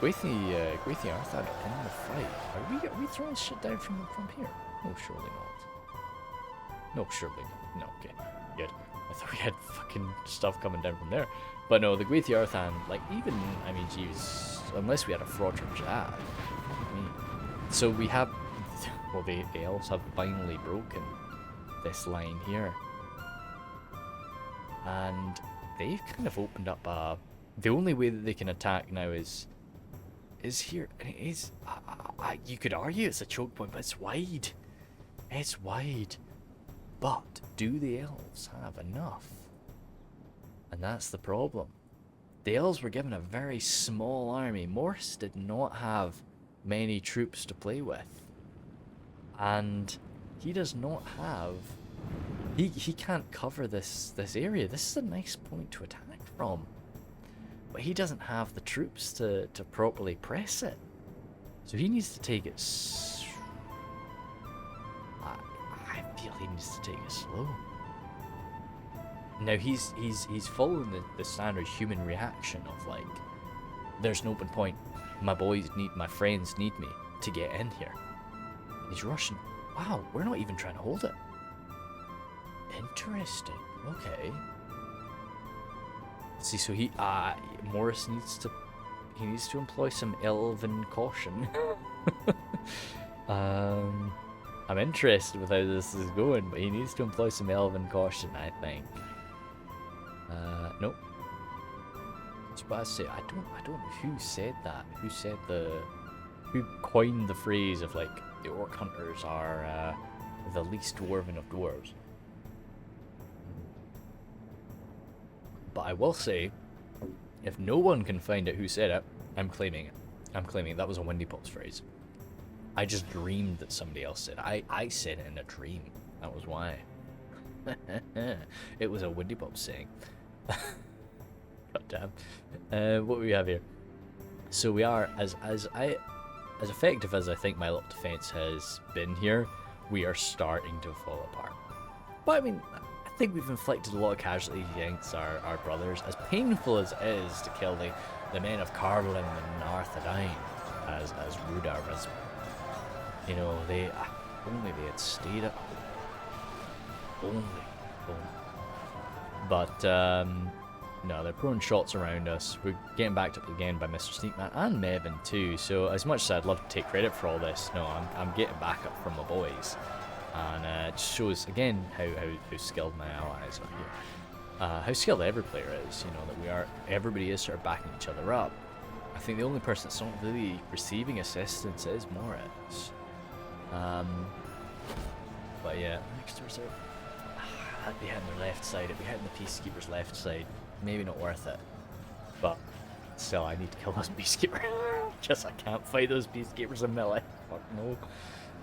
Gwathi Arthedain in the fight. Are we throwing shit down from here? No, surely not. No, okay, good. I thought we had fucking stuff coming down from there. But no, the Gwathi Arthedain, jeez, unless we had a fraudulent jab. So we have, well, the elves have finally broken this line here. and they've kind of opened up the only way that they can attack now is here, and it is, you could argue it's a choke point, but it's wide. It's wide. But do the elves have enough? And that's the problem. The elves were given a very small army. Morse did not have many troops to play with. And he does not have... He can't cover this area. This is a nice point to attack from. But he doesn't have the troops to properly press it. So he needs to take it... I feel he needs to take it slow. Now he's following the standard human reaction of like, there's an open point. My friends need me to get in here. And he's rushing. Wow, we're not even trying to hold it. Interesting. Okay. See, so Morris needs to employ some elven caution. I'm interested with how this is going, but he needs to employ some elven caution, I think. Nope. That's what I say. I don't know who said that. Who coined the phrase of like the orc hunters are the least dwarven of dwarves. But I will say, if no one can find out who said it, I'm claiming it. I'm claiming that was a Windy Pops phrase. I just dreamed that somebody else said it. I said it in a dream. That was why. It was a Windy Pops saying. God damn. What do we have here? So we are, as effective as I think my little defense has been here, we are starting to fall apart. But I mean, I think we've inflicted a lot of casualties against our brothers, as painful as it is to kill the men of Cardolan and Arthedain, as Rhudaur, as you know, only they had stayed at home. Only. But no, they're throwing shots around us. We're getting backed up again by Mr. Sneakman and Mevin too. So as much as I'd love to take credit for all this, no, I'm getting back up from my boys. And it just shows again how skilled my allies are here. How skilled every player is, you know, that everybody is sort of backing each other up. I think the only person that's not really receiving assistance is Moritz. But yeah, next door's out. I'd be hitting their left side, I'd be hitting the Peacekeeper's left side. Maybe not worth it. But still, I need to kill those Peacekeepers. Just I can't fight those Peacekeepers in melee. Fuck no.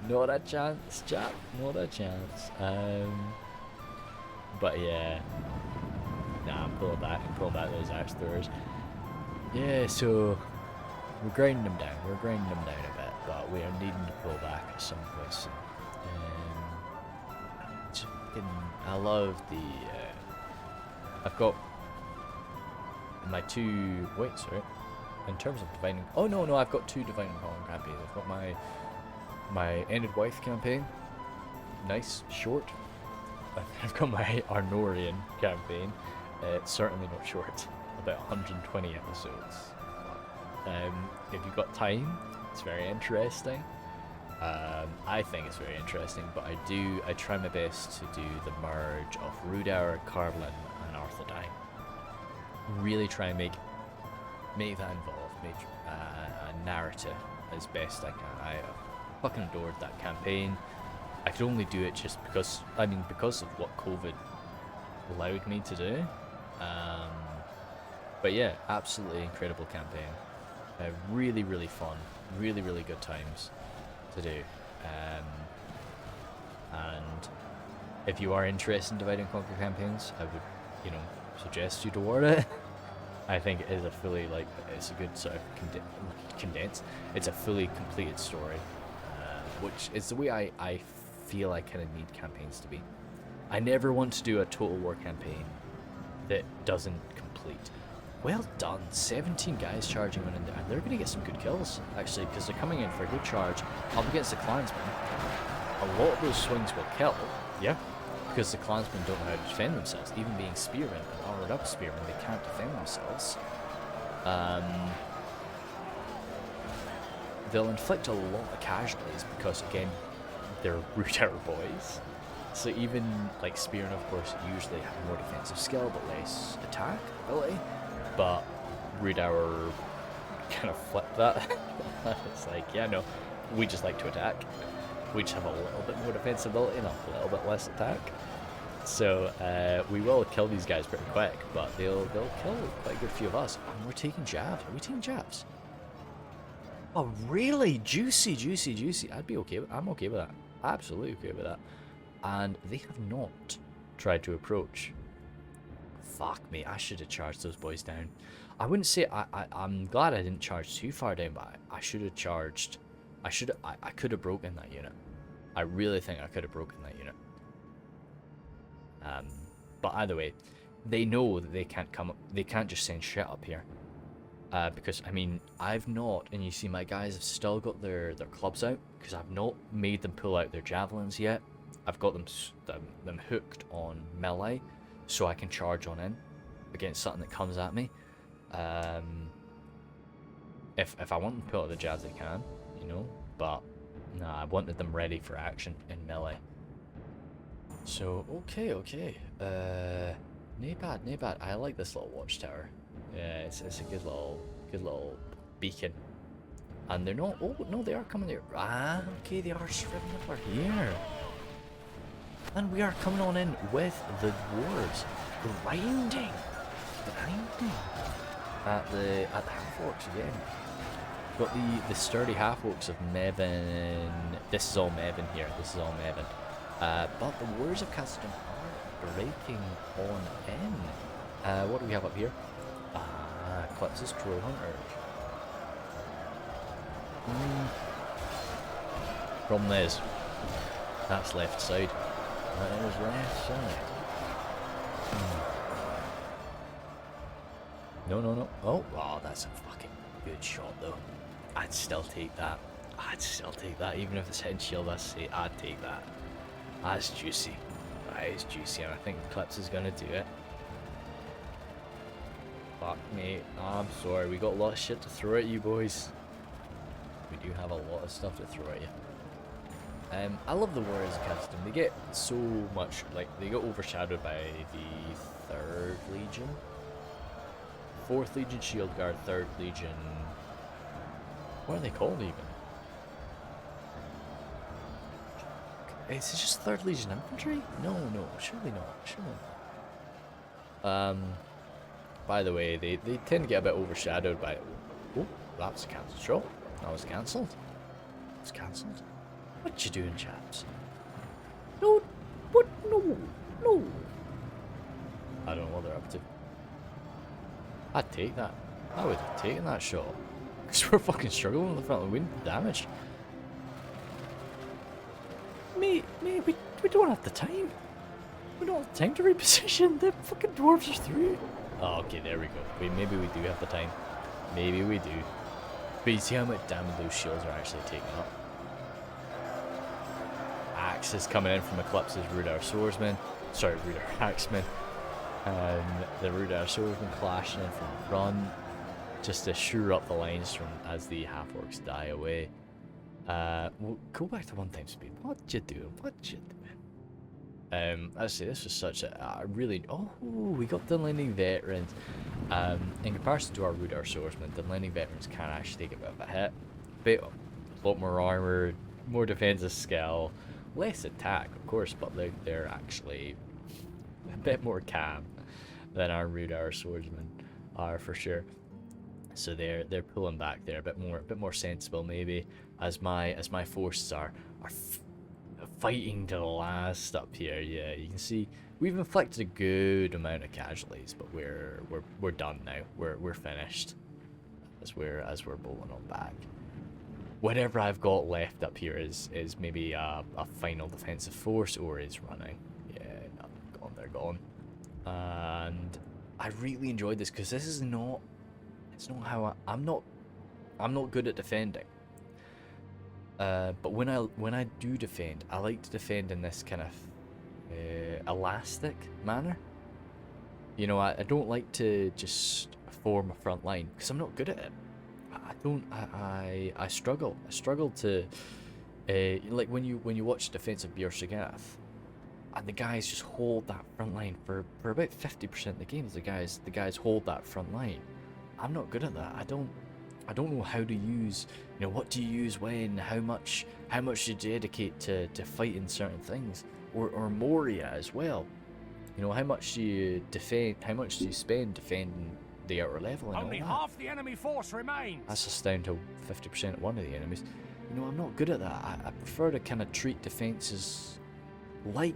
Not a chance, chap. Not a chance. But yeah. Nah, I'm pulling back those axe throwers. Yeah, so we're grinding them down. We're grinding them down a bit, but we are needing to pull back at some point soon. I love the. I've got my two. Wait, sorry. In terms of divining. Oh no, I've got two divining calling campaigns. I've got my Ended Wife campaign. Nice, short. I've got my Arnorian campaign. It's certainly not short. About 120 episodes. If you've got time, it's very interesting. I think it's very interesting, but I try my best to do the merge of Rhudaur, Cardolan, and Arthedain. Really try and make that involved, make a narrative as best I can. I fucking adored that campaign. I could only do it just because of what COVID allowed me to do. But yeah, absolutely incredible campaign. Really, really fun. Really, really good times to do. And if you are interested in Divide and Conquer campaigns, I would, suggest you toward it. I think it is it's a good sort of condensed. It's a fully completed story, which is the way I feel I kind of need campaigns to be. I never want to do a Total War campaign that doesn't complete. Well done, 17 guys charging on in there, and they're going to get some good kills, actually, because they're coming in for a good charge up against the clansmen. A lot of those swings will kill, yeah, because the clansmen don't know how to defend themselves. Even being spearmen and armored up spearmen, they can't defend themselves. They'll inflict a lot of casualties because, again, they're Rhudaur boys. So even like Spear and of course usually have more defensive skill but less attack ability. But Rhudaur kind of flipped that. It's like, yeah, no, we just like to attack. We just have a little bit more defensibility and a little bit less attack. So we will kill these guys pretty quick, but they'll kill quite a good few of us. And we're taking jabs. Are we taking jabs? Oh, really? Juicy, juicy, juicy. I'd be okay with. I'm okay with that. Absolutely okay with that. And they have not tried to approach. Fuck me. I should have charged those boys down. I wouldn't say I'm glad I didn't charge too far down, but I should have charged. I could have broken that unit. I really think I could have broken that unit. But either way, they know that they can't come up. They can't just send shit up here. Because I mean, I've not, and you see my guys have still got their clubs out because I've not made them pull out their javelins yet. I've got them hooked on melee, so I can charge on in against something that comes at me. If I want them to pull out the jabs, they can, you know. But nah, I wanted them ready for action in melee. So okay. Nae bad. I like this little watchtower. Yeah, it's a good little beacon. And they're not. Oh no, they are coming there. Ah, okay, they are stripping up our here. And we are coming on in with the dwarves, grinding at the half orcs again. Got the sturdy half orcs of Mevin. This is all Mevin here. This is all Mevin. But the warriors of Khazad are breaking on in. What do we have up here? Eclipse's Troll Hunter. Problem is, that's left side. That is left side. No. Oh, wow, that's a fucking good shot though. I'd still take that. Even if it's head shield, I'd take that. That's juicy. That is juicy, and I think Eclipse is gonna do it. Fuck me. I'm sorry, we got a lot of shit to throw at you boys. We do have a lot of stuff to throw at you. I love the Warriors of Khazad. They get so much, like, they get overshadowed by the 3rd Legion. 4th Legion Shield Guard, 3rd Legion... What are they called even? Is it just 3rd Legion Infantry? No, surely not. By the way, they tend to get a bit overshadowed by... Oh, that was a cancelled shot. That was cancelled. It was cancelled. What you doing, chaps? No, what? No. I don't know what they're up to. I'd take that. I would have taken that shot. Because we're fucking struggling with the front wind damage. Mate, we don't have the time. We don't have the time to reposition. The fucking dwarves are through. Oh, okay, there we go. Maybe we do have the time. Maybe we do. But you see how much damage those shields are actually taking up. Axes coming in from Eclipse's Rhudaur Swordsman. Sorry, Rhudaur Axeman. The Rhudaur Swordsman clashing in from front. Just to shore up the lines from as the half-orcs die away. We'll go back to 1 time speed. What you doing? I'd say this was such a really... Oh, we got Dunlanding Veterans. In comparison to our Rhudaur Swordsman, Dunlanding Veterans can actually take a bit of a hit. A lot more armor, more defensive skill, less attack, of course, but they're actually a bit more calm than our Rhudaur Swordsmen are for sure. So they're pulling back there a bit more sensible maybe, as my forces are fighting to the last up here. Yeah, you can see we've inflicted a good amount of casualties, but we're done now. We're finished as we're bowling on back. Whatever I've got left up here is maybe a final defensive force or is running. Yeah, no, they're gone. And I really enjoyed this because this is not. It's not how I'm not good at defending. But when I do defend, I like to defend in this kind of elastic manner. You know, I don't like to just form a front line because I'm not good at it. I struggle. I struggle to like when you watch defensive Björn Shagath. And the guys just hold that front line for about 50% of the games. The guys hold that front line. I'm not good at that. I don't know how to use, you know, what do you use when, how much do you dedicate to fighting certain things, or Moria as well. You know, how much do you defend, how much do you spend defending the outer level and Only all that. half the enemy force remains. That's just down to 50% of one of the enemies. You know, I'm not good at that. I prefer to kind of treat defenses like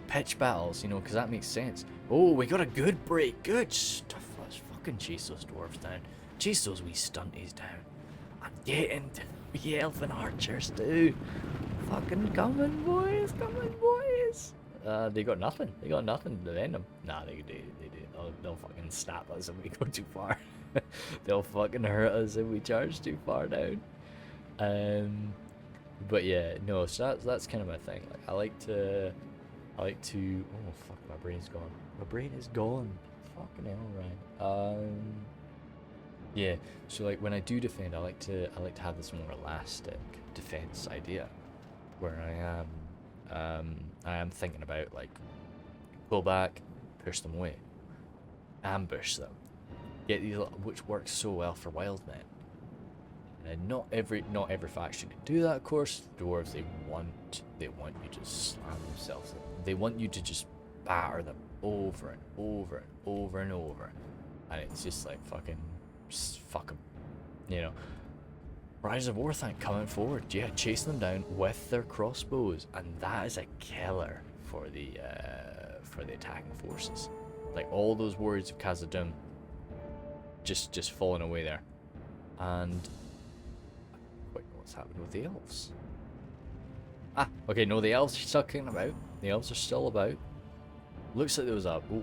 pitch battles, you know, because that makes sense. Oh, we got a good break. Good stuff. Let's fucking chase those dwarves down. Chase those wee stunties down. And get into the elfin archers, too. Fucking coming, boys. Coming, boys. They got nothing. They got nothing to defend them. Nah, they do. They'll fucking snap us if we go too far. They'll fucking hurt us if we charge too far down. But yeah, no. So that's kind of my thing. Like, I like to. Oh fuck, my brain's gone. My brain is gone. Fucking hell, right. Yeah. So like when I do defend, I like to have this more elastic defense idea, where I am thinking about like pull back, push them away, ambush them, get these, which works so well for Wildmen. And not every faction can do that, of course. Dwarves, they want you to slam themselves. They want you to just batter them over and over and over and over, and it's just like fuck them, you know. Rise of Orthanc coming forward, yeah, chasing them down with their crossbows, and that is a killer for the attacking forces. Like all those warriors of Khazad just falling away there, and wait, what's happened with the elves? Ah, okay, no, the elves are still kicking about. The elves are still about. Looks like there was a... Oh,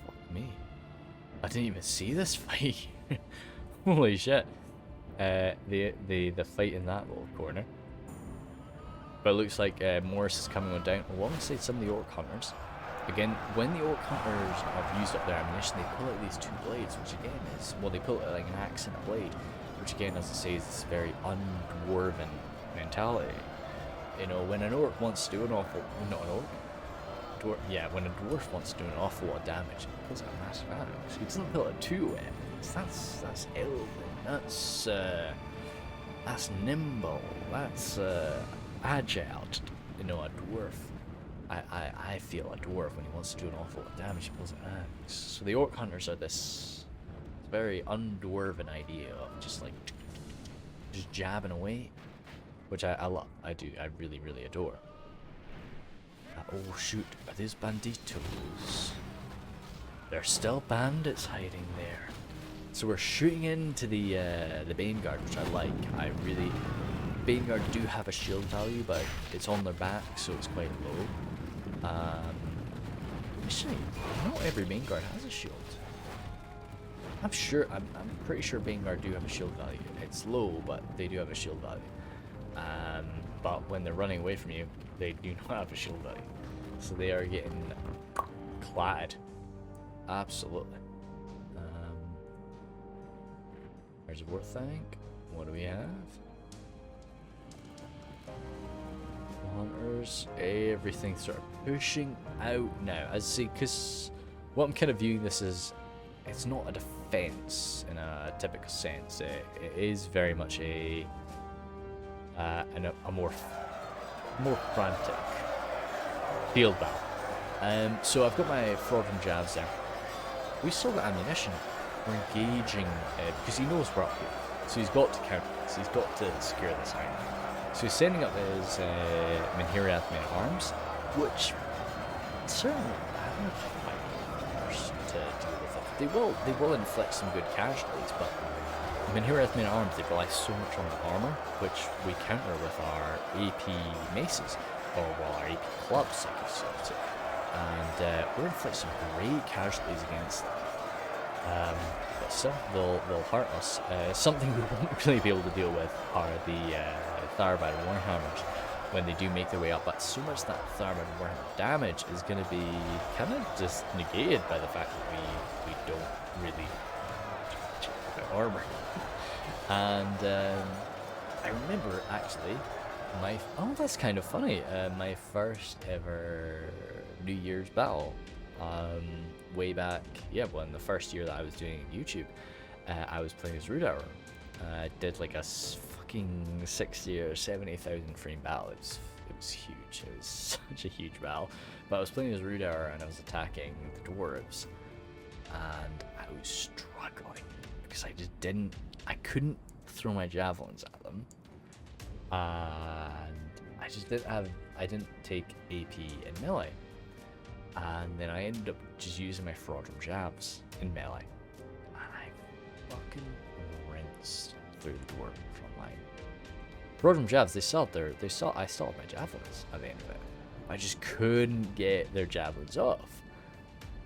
fuck me. I didn't even see this fight. Holy shit. The fight in that little corner. But it looks like Morris is coming on down alongside some of the orc hunters. Again, when the orc hunters have used up their ammunition, they pull out these two blades, which again is... Well, they pull out like an axe and a blade, which again, as I say, is this very undwarven mentality. You know, when an orc wants to do an awful... Not an orc. When a dwarf wants to do an awful lot of damage, he pulls out a massive axe. He doesn't pull out two weapons. That's elven. That's nimble. That's agile. You know, a dwarf. I feel a dwarf when he wants to do an awful lot of damage, he pulls out an axe. So the orc hunters are this very undwarven idea of just jabbing away, which I love. I really, really adore. Oh shoot, are these banditos? They're still bandits hiding there. So we're shooting into the Baneguard, which I like. Baneguard do have a shield value, but it's on their back, so it's quite low. Actually, not every Baneguard has a shield. I'm pretty sure Baneguard do have a shield value. It's low, but they do have a shield value. But when they're running away from you, they do not have a shield value. So they are getting clatted. Absolutely. There's a Orthanc. What do we have? Hunters. Everything's sort of pushing out now. As I say, because what I'm kind of viewing this as, it's not a defense in a typical sense. It is very much a more frantic field battle. So I've got my Frodden jabs there. We still got ammunition. We're engaging because he knows we're up here. So he's got to counter this. He's got to secure this iron. So he's sending up his Menhiriath men at arms, which certainly I don't know if might be worse to deal with it. They will inflict some good casualties, but Menhiriath men at arms, they rely so much on the armor, which we counter with our AP maces, or well, our AP clubs, I guess you could say. And we're inflicting some great casualties against them. But still, they'll hurt us. Something we won't really be able to deal with are the Tharbad Warhammers when they do make their way up. But so much that Tharbad Warhammer damage is going to be kind of just negated by the fact that we don't really have armor. And I remember actually oh, that's kind of funny. My first ever New Year's battle, way back, yeah, well, in the first year that I was doing YouTube, I was playing as Rhudaur. I did like a fucking 60 or 70,000 frame battle. It was huge. It was such a huge battle. But I was playing as Rhudaur and I was attacking the dwarves, and I was struggling because I couldn't throw my javelins at them. And I didn't take AP in melee, and then I ended up just using my fraudulent jabs in melee, and I fucking rinsed through the dwarf front line. Fraudulent jabs, I stalled my javelins at the end of it. I just couldn't get their javelins off,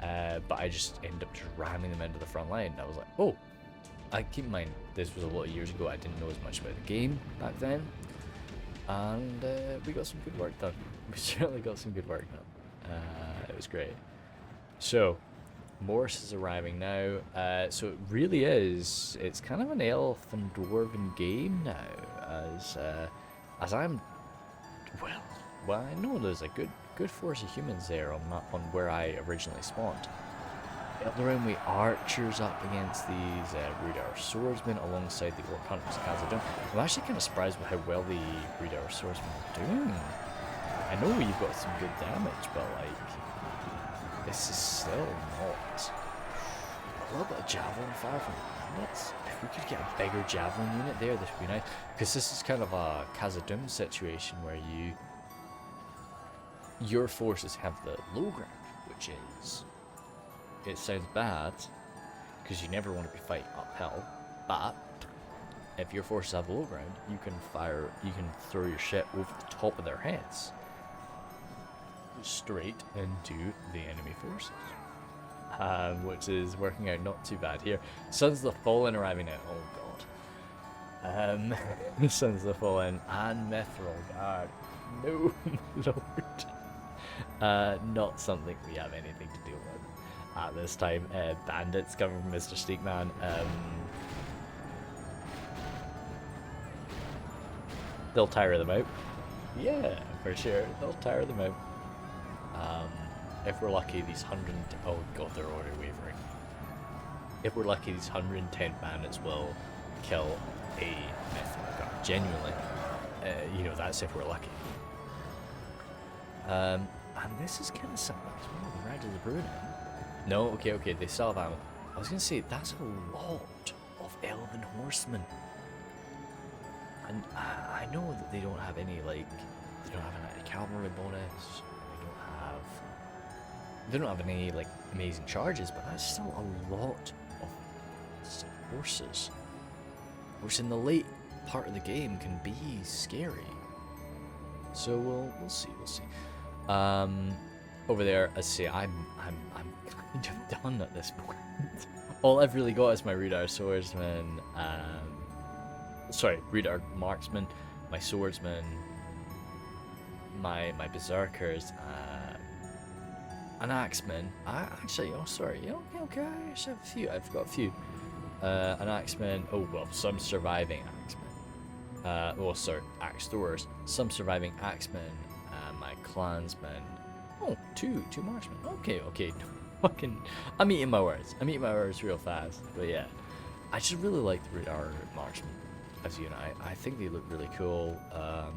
but I just ended up just ramming them into the front line. I was like, oh, I keep in mind this was a lot of years ago. I didn't know as much about the game back then. And we got some good work done. We certainly got some good work done. It was great. So, Morse is arriving now. So it really is. It's kind of an elf and dwarven game now. As I'm, well, I know there's a good force of humans there on where I originally spawned. Around we archers up against these Rhudaur swordsmen alongside the orc hunters Khazad. I'm actually kind of surprised with how well the Rhudaur swordsmen are doing. I know you've got some good damage, but like, this is still not. A little bit of javelin fire from helmets. If we could get a bigger javelin unit there, this would be nice. Because this is kind of a Khazad situation where your forces have the low ground, which is. It sounds bad, because you never want to be fighting uphill, but if your forces have low ground, you can throw your shit over the top of their heads, straight into the enemy forces, which is working out not too bad here. Sons of the Fallen arriving now, oh god. Sons of the Fallen and Mithril Guard, no lord. Not something we have anything to deal with at this time. Bandits coming from Mr. Steakman. They'll tire them out. Yeah, for sure. They'll tire them out. If we're lucky, these 100... Oh god, they're already wavering. If we're lucky, these 110 bandits will kill a Mithril Guard. Genuinely. That's if we're lucky. And this is kind of something as well. The Ride of the Bruin. No, okay, they still have ammo. I was gonna say, that's a lot of elven horsemen. And I know that they don't have any, like, they don't have an cavalry bonus. They don't have any, like, amazing charges, but that's still a lot of horses. Which in the late part of the game can be scary. So we'll see. Over there, I say I'm kind of done at this point. All I've really got is my Rhudaur swordsman, Rhudaur marksman, my swordsman, my berserkers, an axeman. Okay, I actually have a few. I've got a few. An axeman. Oh well, some surviving axemen. Axe throwers. Some surviving axemen. My clansmen. Oh, two marksmen. Okay. Fucking, I'm eating my words real fast. But yeah, I just really like the Rhudaur marksmen as a unit. I think they look really cool. I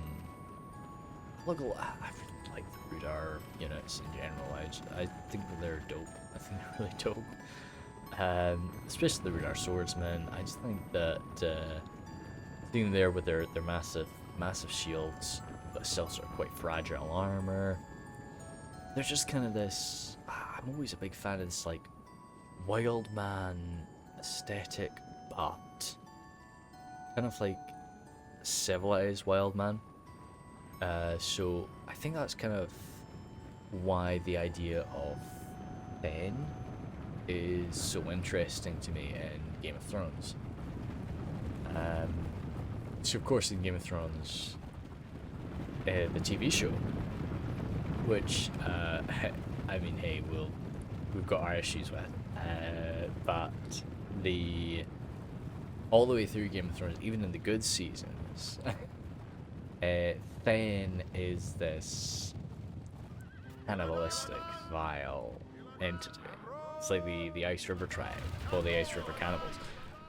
really like the Rhudaur units in general. I think that they're dope. I think they're really dope. Especially the Rhudaur swordsmen. I just think that seeing them there with their massive shields, but still sort of quite fragile armor. There's just kind of this. I'm always a big fan of this like Wildman aesthetic, but kind of like civilized Wildman. So I think that's kind of why the idea of Ben is so interesting to me in Game of Thrones. So of course in Game of Thrones, the TV show, which hey, we've got our issues with, but all the way through Game of Thrones, even in the good seasons, Thane is this cannibalistic, vile entity. It's like the Ice River tribe, or the Ice River cannibals.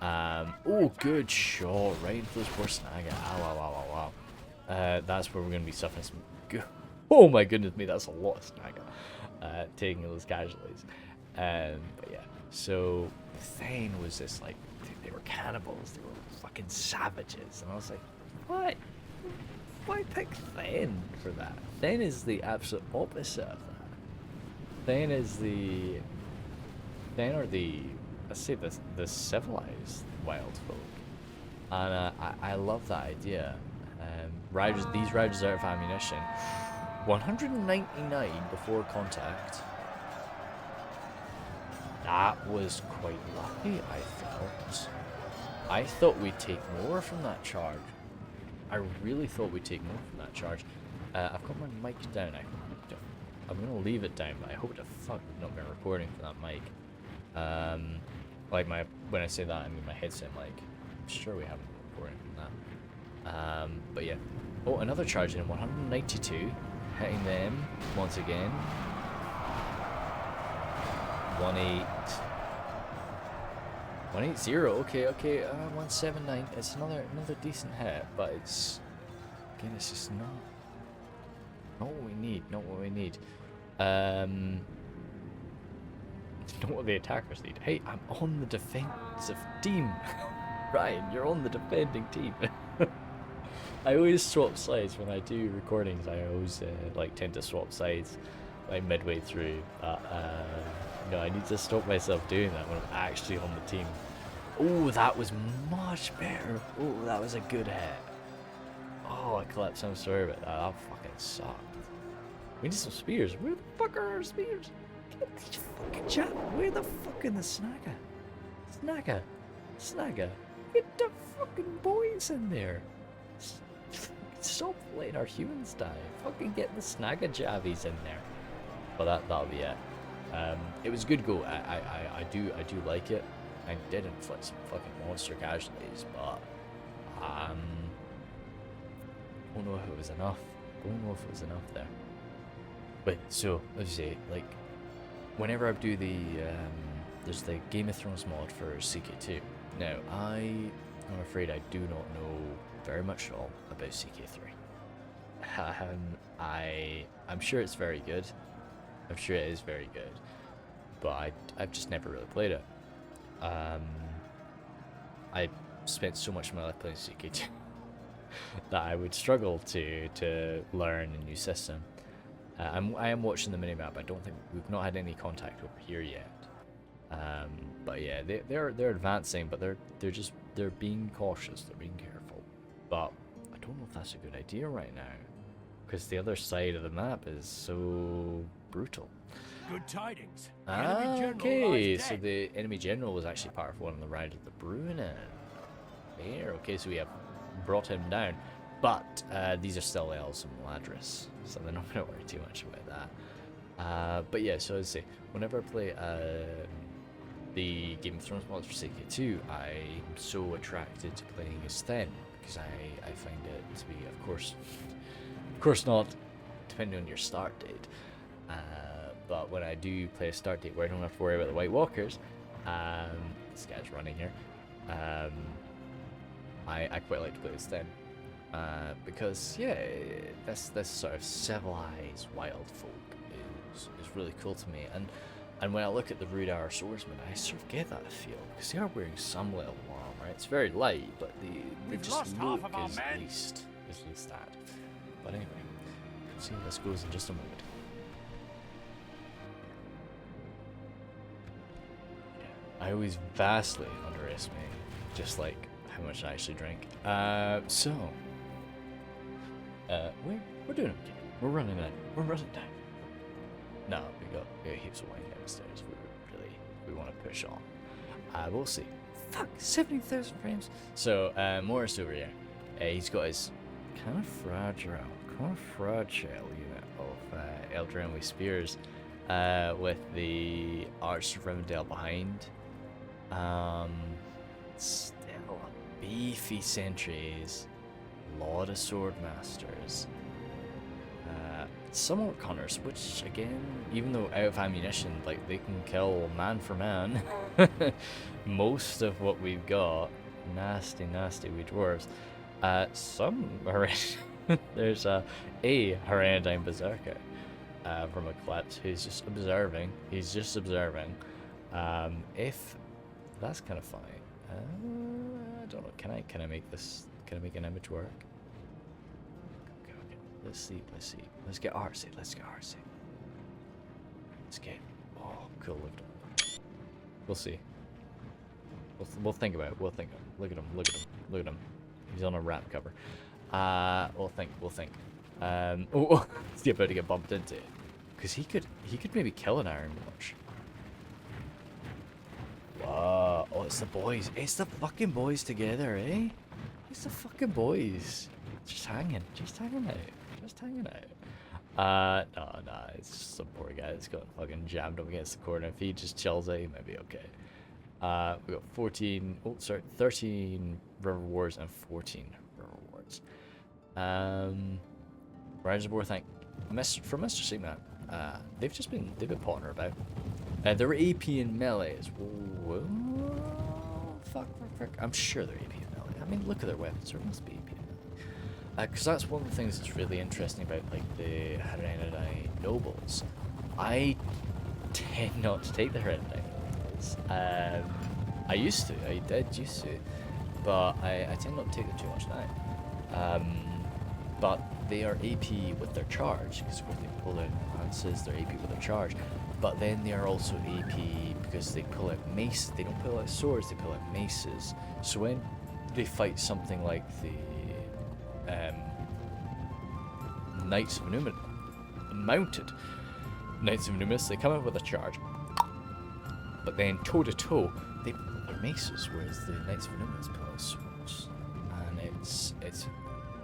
Oh, good shot, right into those poor Snaga. Ow, ow, ow, ow, ow. That's where we're going to be suffering some... Oh my goodness me, that's a lot of Snaga. Taking those casualties. But yeah, so Thane was this, like, they were cannibals, they were fucking savages. And I was like, what? Why pick Thane for that? Thane is the absolute opposite of that. Thane is the... Thane are the... Let's say the civilized wild folk. And I love that idea. These riders out of ammunition. 199 before contact. That was quite lucky, I felt. I thought we'd take more from that charge. I really thought we'd take more from that charge. I've got my mic down. I'm going to leave it down, but I hope to fuck we've not been recording for that mic. Like when I say that, I mean my headset mic. I'm sure we haven't been recording from that. But yeah. Oh, another charge in 192. Hitting them once again. 180. Okay. 179. It's another decent hit, but it's again, it's just not what we need. Not what we need. Not what the attackers need. Hey, I'm on the defensive team. Ryan, you're on the defending team. I always swap sides when I do recordings. I always like tend to swap sides like midway through. No, I need to stop myself doing that when I'm actually on the team. Oh, that was much better. Oh, that was a good hit. Oh, I collapsed. I'm sorry about that. That fucking sucked. We need some spears. Where the fuck are our spears? Get these fucking chat. Where the fuck in the Snaga? Snaga. Get the fucking boys in there. Stop letting our humans die. Fucking get the Snaga javies in there. But that'll be it. It was a good go. I do like it. I did inflict some fucking monster casualties, but don't know if it was enough. There. But so let's say, like, whenever I do there's the Game of Thrones mod for CK2. Now I'm afraid I do not know very much at all about CK3. I'm sure it's very good. I'm sure it is very good, but I've just never really played it. I spent so much of my life playing CK2 that I would struggle to learn a new system. I am watching the minimap. I don't think we've not had any contact over here yet. But yeah, they're advancing, but they're being cautious. They're being careful. But I don't know if that's a good idea right now, because the other side of the map is so brutal. Good tidings. Okay, so the enemy general was actually part of one of the Ride of the Bruinen. There, okay, so we have brought him down. But these are still Elves and Imladris, so they're not going to worry too much about that. But yeah, so as I say, whenever I play the Game of Thrones mods for CK2, I'm so attracted to playing as Thane, because I find it to be, of course not, depending on your start date. But when I do play a start date where I don't have to worry about the White Walkers, this guy's running here, I quite like to play as Thane. Because yeah, this sort of civilized wild folk is really cool to me, and when I look at the Rhudaur swordsmen, I sort of get that feel, because they are wearing some level of armor. It's very light, but they just look as least that. But anyway, we'll see how this goes in just a moment. Yeah, I always vastly underestimate just like how much I actually drink. We're doing okay. We're running down. No, we got heaps of wine downstairs. We want to push on. We'll see. Fuck, 70,000 frames. So, Morris over here. He's got his kind of fragile unit of Eldrin with spears, with the Arch of Rivendell behind. Still a beefy sentries. lot of sword masters. Some orc hunters, which again, even though out of ammunition, like they can kill man for man. Most of what we've got, nasty wee dwarves. Some there's a Arthedain berserker from Eclipse who's just observing. He's just observing. If that's kind of funny. I don't know. Can I make this? Can I make an image work? Okay. Let's see. Let's get artsy. Let's get. Oh, cool. We'll see. We'll think about it. Look at him. He's on a wrap cover. We'll think. Oh, is he about to get bumped into? Because he could maybe kill an Iron Watch. Wow. Oh, it's the boys. It's the fucking boys together, eh? It's the fucking boys. Just hanging out. No, it's just some poor guy that's got fucking jammed up against the corner. If he just chills out, he might be okay. We got 13 River Wars and 14 River Wars. Riders of War, thank from Mr. Sigma. They've been potting her about. They're AP in melee as well. Fuck. I'm sure they're AP in melee. I mean, look at their weapons. There must be AP in melee. Because that's one of the things that's really interesting about like the Arthedain nobles. I tend not to take the Arthedain nobles. I used to. I did used to, but I tend not to take them too much now. But they are AP with their charge because when they pull out lances, they're AP with their charge. But then they are also AP because they pull out mace. They don't pull out swords, they pull out maces. So when they fight something like the Knights of Numinis, mounted Knights of Numinis, they come out with a charge. But then toe to toe, they pull out their maces, whereas the Knights of Numinis pull out swords. And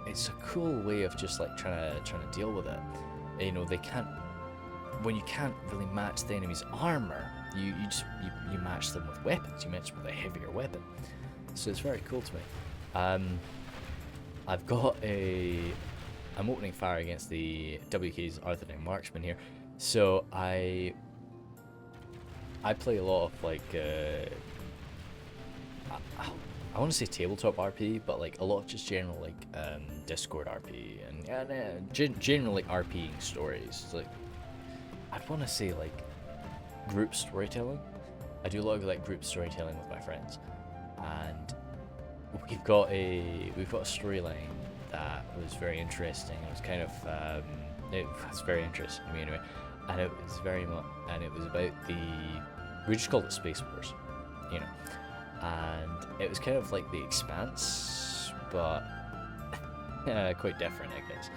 it's a cool way of just like trying to deal with it. You know, they can't. When you can't really match the enemy's armor, you match them with weapons. You match them with a heavier weapon. So it's very cool to me. I'm opening fire against the WK's Arthedain marksman here. So I play a lot of like I want to say tabletop RP, but like a lot of just general like Discord RP and generally RPing stories. It's like I'd want to say like group storytelling. I do a lot of like group storytelling with my friends, and we've got a storyline that was very interesting. It was kind of it was very interesting to me anyway, and it was about we just called it Space Wars, you know, and it was kind of like The Expanse, but quite different, I guess.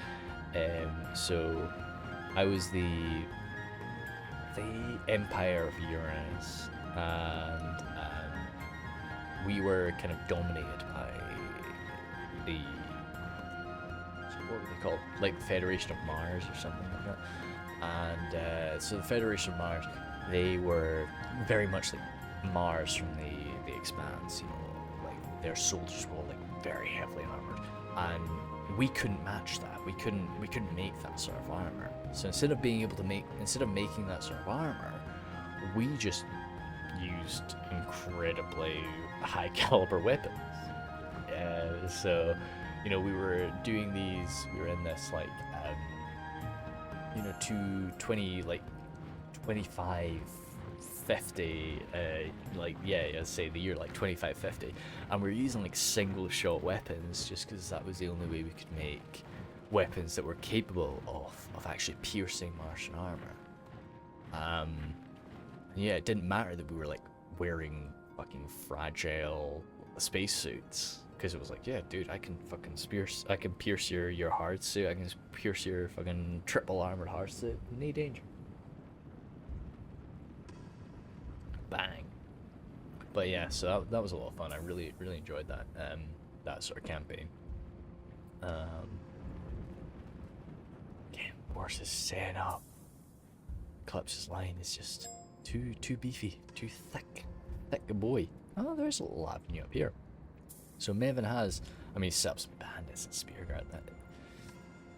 So I was the Empire of Uranus, and we were kind of dominated by the, what were they called? Like the Federation of Mars or something like that. And so the Federation of Mars, they were very much like Mars from the Expanse, you know, like their soldiers were all like very heavily armored, and we couldn't match that. We couldn't make that sort of armor. So instead of making that sort of armor, we just used incredibly high caliber weapons. So, you know, we were in this like, you know, 220, like 25, 50, like, yeah, I'd say the year like 25, 50, and we were using like single shot weapons just because that was the only way we could make weapons that were capable of actually piercing Martian armor. Yeah, it didn't matter that we were like wearing fucking fragile spacesuits, because it was like, yeah, dude, I can pierce your hard suit, I can just pierce your fucking triple armored hard suit, no danger. Bang. But yeah, so that was a lot of fun. I really enjoyed that that sort of campaign. Again, Boris is setting up. Eclipse's line is just too beefy, too thick a boy. Oh, there's a little avenue up here. So Maven has I mean, set up some bandits and spearguard.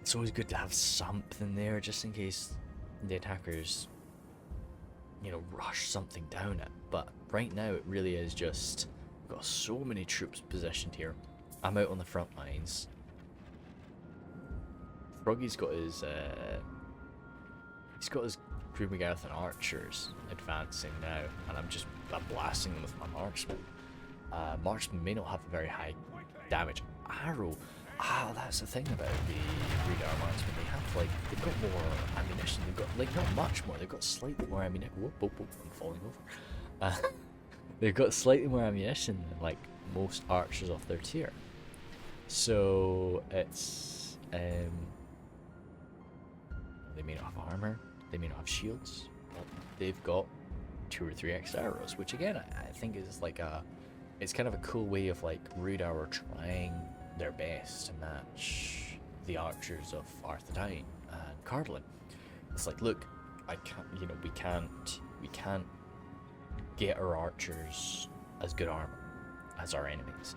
It's always good to have something there just in case the attackers, rush something down it. But right now it really is just, we've got so many troops positioned here. I'm out on the front lines. Froggy's got his Grumigarth and archers advancing now, and I'm blasting them with my marksman. Marksman may not have a very high damage arrow. That's the thing about the Rhudaur marksmen. They've got more ammunition. They've got not much more. They've got slightly more ammunition. Whoop, I'm falling over. They've got slightly more ammunition than most archers of their tier. So it's they may not have armor. They may not have shields, but they've got 2 or 3 extra arrows, which again I think is it's kind of a cool way of Rhudaur trying their best to match the archers of Arthedain and Cardolan. It's look, we can't get our archers as good armor as our enemies,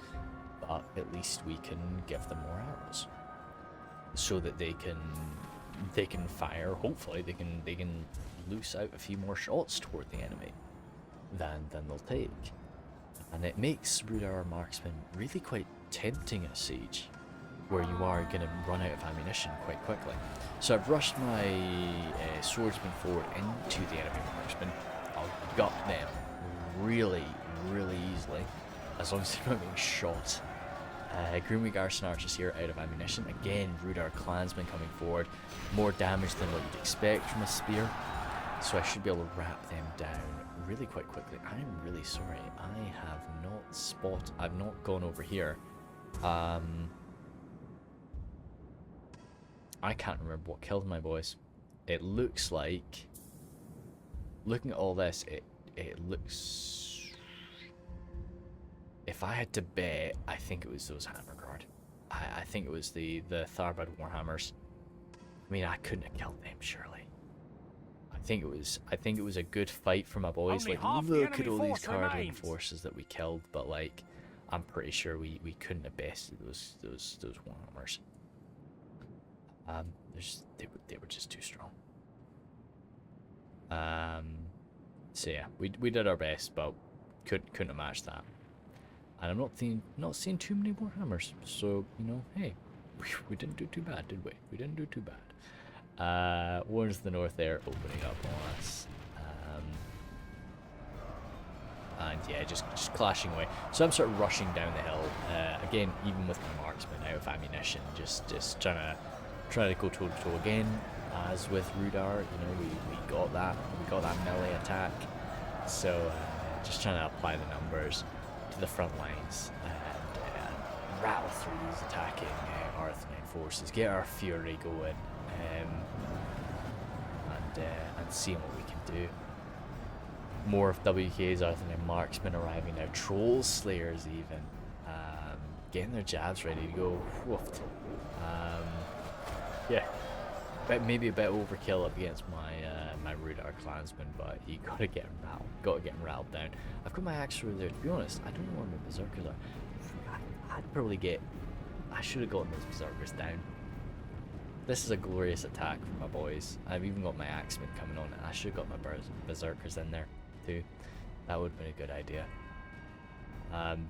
but at least we can give them more arrows so that they can fire. Hopefully they can loose out a few more shots toward the enemy than they'll take, and it makes Rhudaur marksmen really quite tempting in a siege where you are going to run out of ammunition quite quickly. So I've rushed my swordsman forward into the enemy marksmen. I'll gut them really easily as long as they're not being shot. Grumigarth and archers here out of ammunition. Again, Rhudaur clansmen coming forward. More damage than what you'd expect from a spear. So I should be able to wrap them down really quite quickly. I'm really sorry. I've not gone over here. I can't remember what killed my boys. It looks like, looking at all this, it looks, if I had to bet, I think it was those hammer guard. I think it was the Tharbad Warhammers. I mean, I couldn't have killed them, surely. I think it was a good fight for my boys. Look at all these Cardolan forces that we killed, but I'm pretty sure we couldn't have bested those Warhammers. They were just too strong. So yeah, we did our best, but couldn't have matched that. And I'm not seeing too many Warhammers, so hey, we didn't do too bad, did we? We didn't do too bad. Wars to the north there opening up on us, and yeah, just clashing away. So I'm sort of rushing down the hill again, even with my marksman out of ammunition, just trying to go toe to toe again. As with Rhudaur, we got that melee attack, so just trying to apply the numbers to the front lines and rattle through these attacking Arthedain forces, get our fury going, and seeing what we can do. More of WK's Arthedain marksmen arriving now, troll slayers even, getting their jabs ready to go. Woofed. Yeah, maybe a bit overkill up against my Rhudaur clansmen, but you gotta get them rattled down. I've got my axe through there. To be honest, I don't know where my berserkers are. I should have gotten those berserkers down. This is a glorious attack from my boys. I've even got my axemen coming on, and I should have got my berserkers in there too. That would have been a good idea.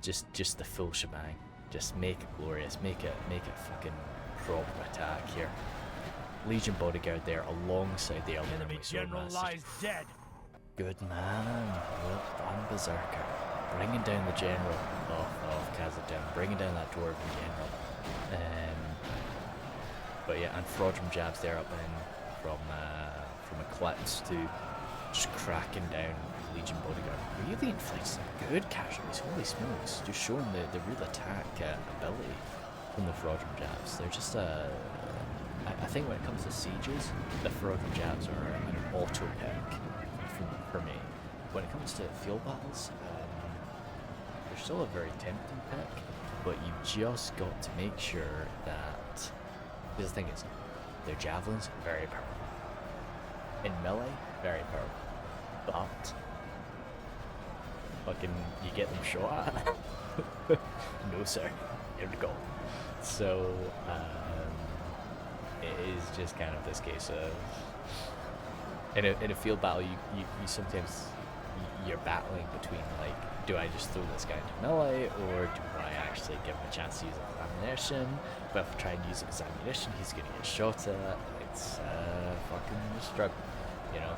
Just the full shebang. Just make it glorious. Make it fucking proper attack here. Legion bodyguard there alongside the elderly Enemy general lies dead. Good man. Well done, berserker. Bringing down the general of Khazad, bringing down that dwarven general. But yeah, and Frodrum jabs there up in from Eclipse to just cracking down Legion bodyguard. Really inflicts some good casualties. Holy smokes! Just showing the real attack ability from the Frodrum jabs. They're just I think when it comes to sieges, the Frodrum jabs are an auto pick for me. When it comes to field battles, they're still a very tempting pick, but you just got to make sure that, because the thing is, their javelins very powerful. In melee, very powerful, but fucking you get them shot at. No sir. here we go. So it is just kind of this case of in a field battle, you sometimes you're battling between like, do I just throw this guy into melee, or do I actually give him a chance to use it as ammunition? But if I try and use it as ammunition, he's gonna get shot at. It's fucking struggle, you know.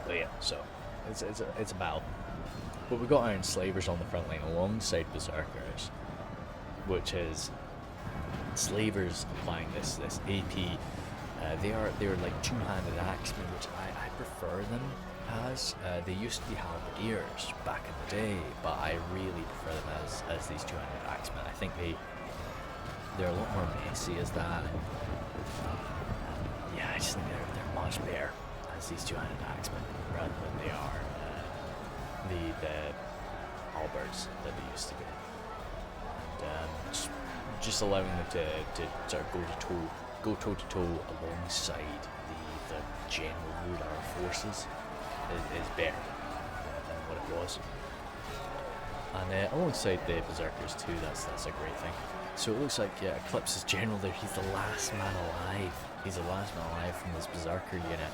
But yeah, so it's a battle. But we've got Iron Slavers on the front line alongside Berserkers, which is Slavers applying this AP. They are like two-handed axemen, which I prefer them as. They used to be halberdiers back in the day, but I really prefer them as these two-handed axemen. I think they're a lot more messy as that. Yeah, I just think they're much better as these two-handed axemen rather than they are the halberds that they used to be. And just allowing them to sort of go toe to toe alongside the general Rhudaur forces is better than what it was. And alongside the Berserkers too, that's a great thing. So it looks like Eclipse's general there, he's the last man alive. He's the last man alive from this Berserker unit.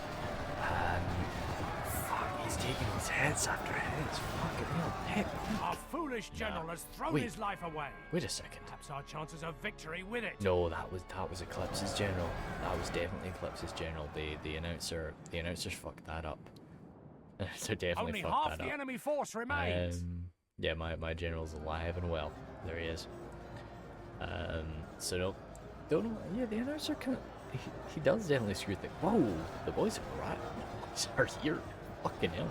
Fuck, he's taking his heads after heads. Fucking hell, heck. Our foolish general has thrown his life away. Wait a second. Perhaps our chances of victory with it. No, that was Eclipse's general. That was definitely Eclipse's general. The announcers fucked that up. So definitely Only fucked half that the up. enemy force remains. Yeah, my general's alive and well. There he is. So don't know. Yeah, the announcer kind of he does definitely screw things. Whoa, the boys are here. Fucking hell.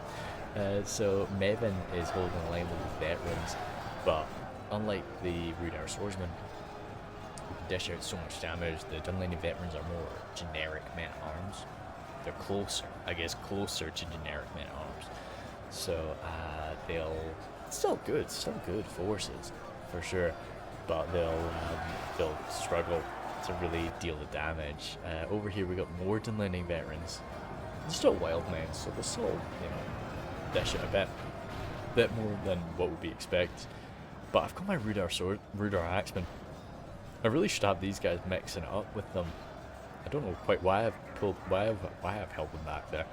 So Mevin is holding the line with his veterans, but unlike the Rhudaur swordsmen, who can dish out so much damage, the Dunland veterans are more generic men-at-arms. They're closer to generic men-at-arms. So they'll still good forces for sure, but they'll struggle to really deal the damage. Over here we got more Dunland veterans. They're still Wildmen, so they'll still, dish it a bit more than what would be expected. But I've got my Rhudaur axemen. I really should have these guys mixing it up with them. I don't know quite why I've held them back there.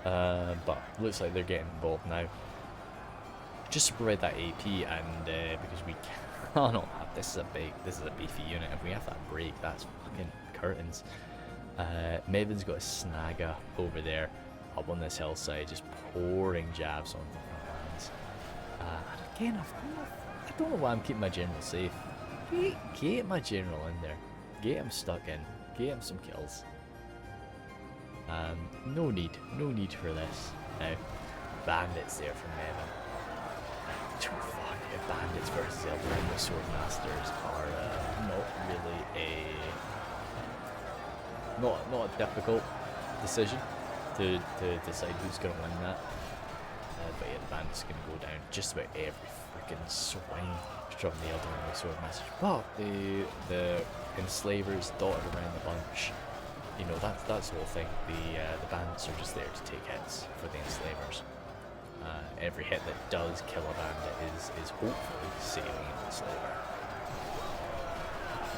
But looks like they're getting involved now. Just to provide that AP, and because we cannot have this is a beefy unit. If we have that break, that's fucking curtains. Maven's got a snagger over there, up on this hillside, just pouring jabs on the front lines. And again, I don't know why I'm keeping my general safe. Get my general in there. Get him stuck in. Get him some kills. No need for this. Now, bandits there from Mevin. Fuck, if bandits versus Elven Swordmasters are not a difficult decision to decide who's going to win that. But yeah, the bandits are going to go down just about every freaking swing from the Elven Swordmasters. But the enslavers dotted around the bunch. That's the whole thing. The bandits are just there to take hits for the enslavers. Every hit that does kill a bandit is hopefully saving an enslaver.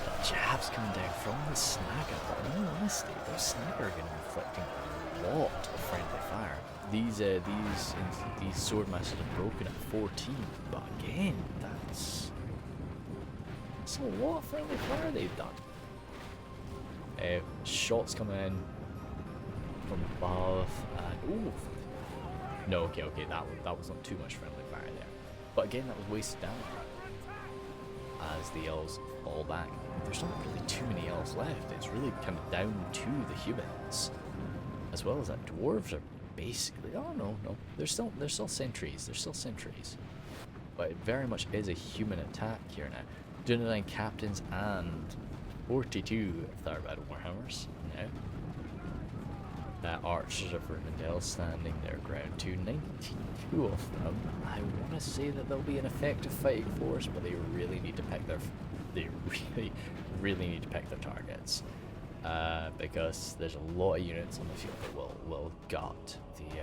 The jabs coming down from the snagger, but in all honesty, those snagger are going to be inflicting a lot of friendly fire. These swordmasters are broken at 14, but again, that's a lot of friendly fire they've done. Shots coming in from above, and ooh. No, okay, that was not too much friendly fire there. But again, that was wasted down as the elves fall back. There's not really too many elves left. It's really kind of down to the humans, as well as that dwarves are basically. Oh no, there's still sentries. There's still sentries, but it very much is a human attack here now. 29 captains and 42 Thoroughbred Warhammers now. Archers of Rivendell standing their ground to 92 of them. I want to say that they'll be an effective fighting force, but they really need to pick their targets, because there's a lot of units on the field that will gut the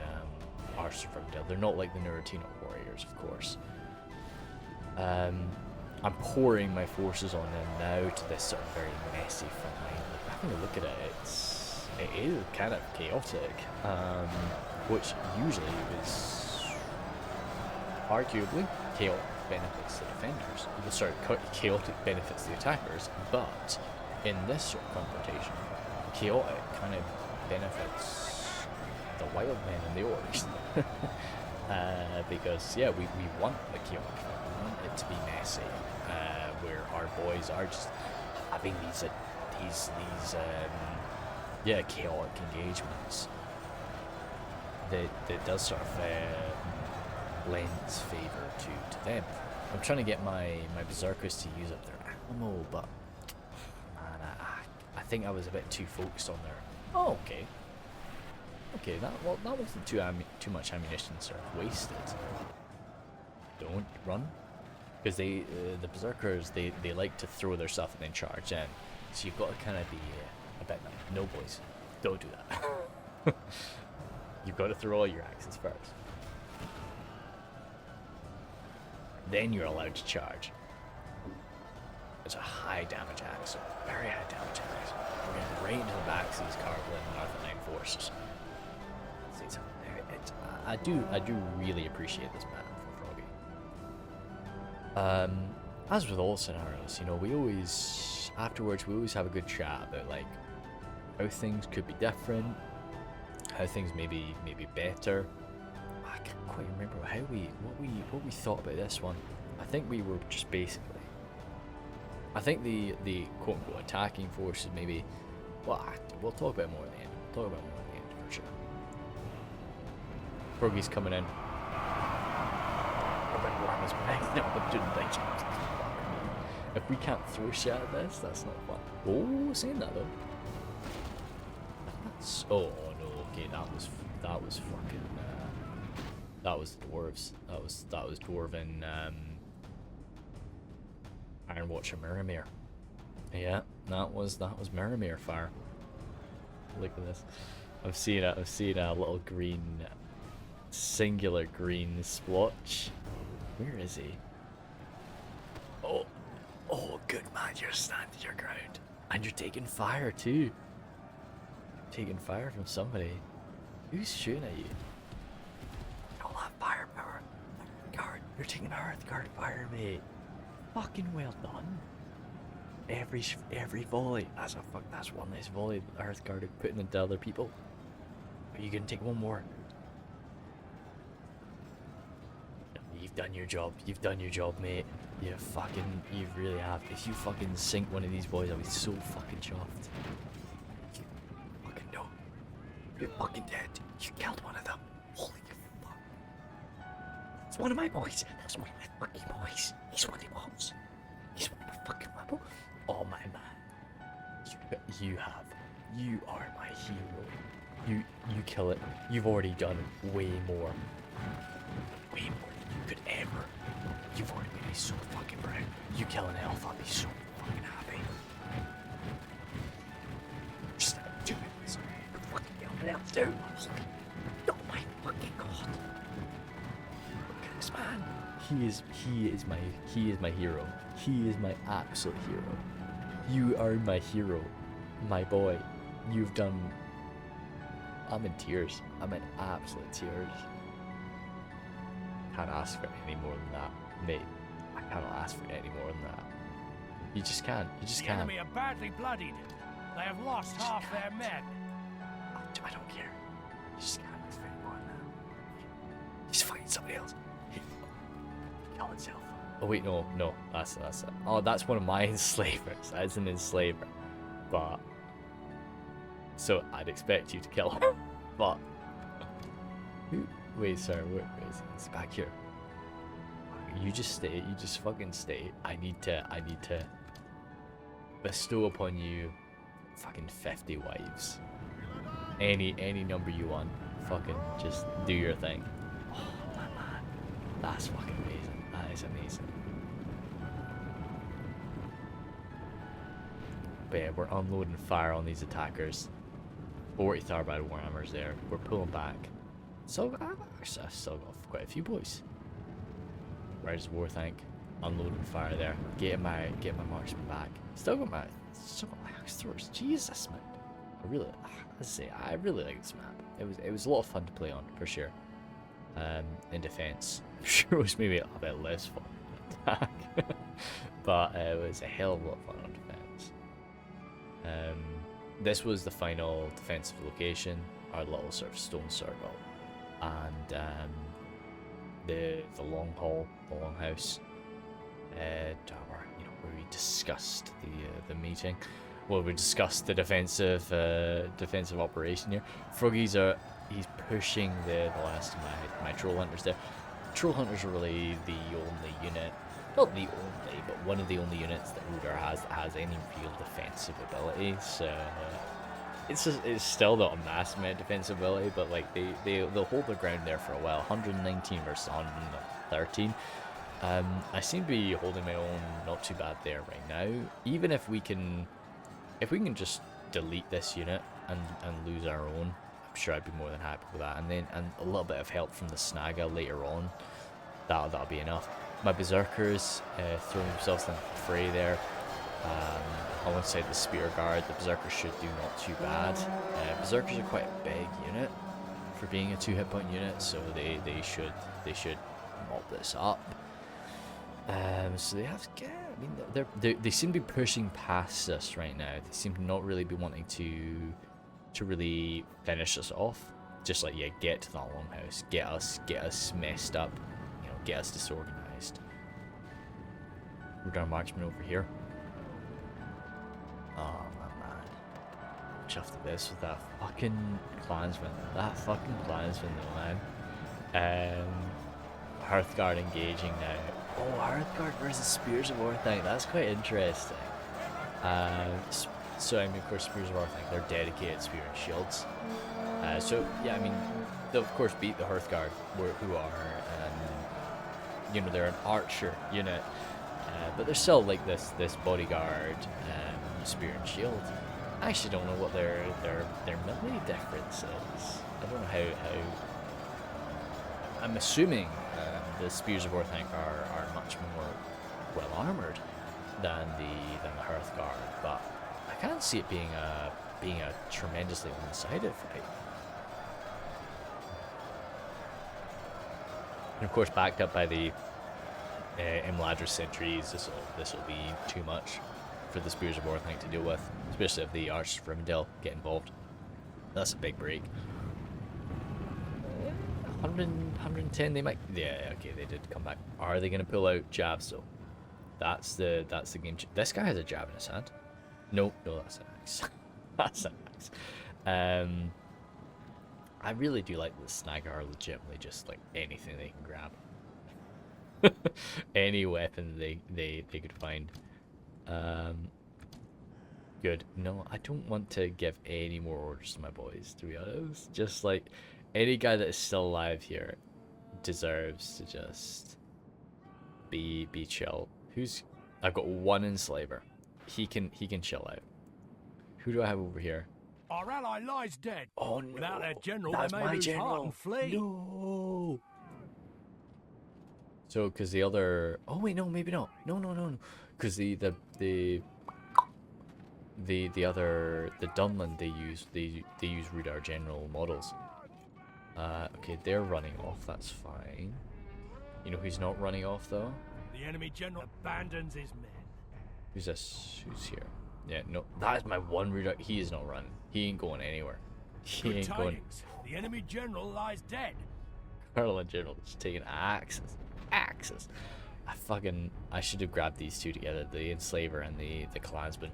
are Rhudaur. They're not like the Naruto warriors, of course. I'm pouring my forces on them now to this sort of very messy front line. Like, having a look at it, it is kind of chaotic, which usually is arguably chaotic benefits the defenders. Sorry, chaotic benefits the attackers, but in this sort of confrontation, chaotic kind of benefits the Wildmen and the orcs. Because yeah, we want the chaotic, we want it to be messy, where our boys are just having these chaotic engagements. That does sort of lends favour to them. I'm trying to get my berserkers to use up their ammo, but man, I think I was a bit too focused on their. Oh, okay, that wasn't too much ammunition sort of wasted. Don't run, because the berserkers they like to throw their stuff and then charge in. So you've got to kind of be a bit like, no boys, don't do that. You've got to throw all your axes first. Then you're allowed to charge. It's a high damage axe, very high damage axe. We're getting right into the backs of these Cardolan and Arthedain forces. I do really appreciate this map for Froggy. As with all scenarios, you know, we always have a good chat about like how things could be different, how things may be better. I can't quite remember what we thought about this one. I think we were just basically. I think the quote unquote attacking forces maybe. Well, we'll talk about more at the end. For sure. Froggy's coming in. If we can't throw shit at this, that's not fun. Oh, saying that though. Oh no, okay, that was fucking. That was the dwarves. That was dwarven. Iron Watcher Miramir. Yeah, that was Miramir fire. Look at this. I've seen a little green, singular green splotch. Where is he? Oh, good man, you're standing your ground, and you're taking fire too. Taking fire from somebody. Who's shooting at you? All that firepower. Guard, you're taking Earthguard fire, mate. Fucking well done. Every volley. That's one nice volley that Earthguard are putting into other people. Are you gonna take one more? You've done your job. You've done your job, mate. You really have. If you fucking sink one of these boys, I'll be so fucking chuffed. You fucking know. You're fucking dead. You killed one of them. Holy fuck. It's one of my boys. That's one of my fucking boys. He's one of my boys. He's one of my fucking boys. Oh my man. You are my hero. You kill it. You've already done way more. Way more than you could ever. You've already made me so fucking proud. You kill an elf, I'll be so fucking happy. Just do it. Sorry. Fucking kill an elf, dude. Oh my fucking god. Look at this man. He is my hero. He is my absolute hero. You are my hero. My boy. You've done. I'm in tears. I'm in absolute tears. Can't ask for any more than that, mate. I cannot ask for any more than that. You just can't. You just can't. The enemy are badly bloodied. They have lost half their men. I don't care. You just can't ask for any more than that. He's fighting somebody else. He killed himself. Oh wait, no, that's it. Oh, that's one of my enslavers. That's an enslaver. But so I'd expect you to kill him. But wait, sir, where is he? He's back here. You just stay. You just fucking stay. I need to bestow upon you fucking 50 wives. Any number you want. Fucking just do your thing. Oh my man, that's fucking amazing. That is amazing. But yeah, we're unloading fire on these attackers. 40 Tharbad Warhammers there. We're pulling back. So actually, I've still got quite a few boys. Where's the war tank? Unloading fire there. Getting my marksman back. Still got my axe throwers. Jesus, man. I really like this map. It was a lot of fun to play on for sure. In defense, I'm sure it was maybe a bit less fun in attack, but it was a hell of a lot of fun on defense. This was the final defensive location, our little sort of stone circle, and the long hall, the longhouse tower, you know, where we discussed the meeting. Well, we discussed the defensive operation here. Froggy's he's pushing the last of my troll hunters there. Troll hunters are really the only unit, not the only, but one of the only units that Rhudaur has that has any real defensive ability. So it's still not a massive amount of defensive ability, but like they'll hold their ground there for a while. 119 versus 113. I seem to be holding my own not too bad there right now. Even if we can just delete this unit and lose our own, I'm sure I'd be more than happy with that. And a little bit of help from the Snaga later on, that'll be enough. My berserkers throwing themselves in the fray there, alongside the spear guard. The berserkers should do not too bad. Berserkers are quite a big unit for being a 2 hit point unit, so they should mop this up. So they have to get. I mean, they seem to be pushing past us right now. They seem to not really be wanting to really finish us off. Just like, yeah, get to that longhouse, get us messed up, you know, get us disorganized. Rhudaur marksman over here. Oh my man, chuffed to this with that fucking clansman. That fucking clansman though, man. Hearthguard engaging now. Oh, Hearthguard versus Spears of Orthanc. That's quite interesting. So I mean, of course, Spears of Orthanc, they're dedicated spear and shields. So yeah, I mean, they'll of course beat the Hearthguard, who are, you know, they're an archer unit, but they're still like this bodyguard, spear and shield. I actually don't know what their melee difference is. I don't know how. I'm assuming the Spears of Orthanc are much more well armored than the Hearthguard, but I can't see it being a tremendously one-sided fight. And of course, backed up by the Imladris sentries, this will be too much for the Spears of Orthanc to deal with, especially if the Archers of Rivendell get involved. That's a big break. 110, they might. Yeah, okay, they did come back. Are they going to pull out jabs though? That's the game. This guy has a jab in his hand. No, that's an axe. That's an axe. I really do like the Snaga are legitimately just like anything they can grab. Any weapon they could find. Good. No, I don't want to give any more orders to my boys, to be honest. Just like any guy that is still alive here deserves to just be chill. I've got one enslaver. He can chill out. Who do I have over here? Our ally lies dead. Oh no! Without their general, That's they may my lose general. heart and flee. No. So, because the other. Oh wait, no, maybe not. No. Because the Dunland they use Rhudaur general models. Okay, they're running off. That's fine. You know who's not running off though? The enemy general abandons his men. Who's this? Who's here? Yeah, no, that is my one Rhudaur. He is not running. He ain't going anywhere. He Good ain't tidings. going. The enemy general lies dead. Cardolan general just taking axes. I should have grabbed these two together, the enslaver and the clansman.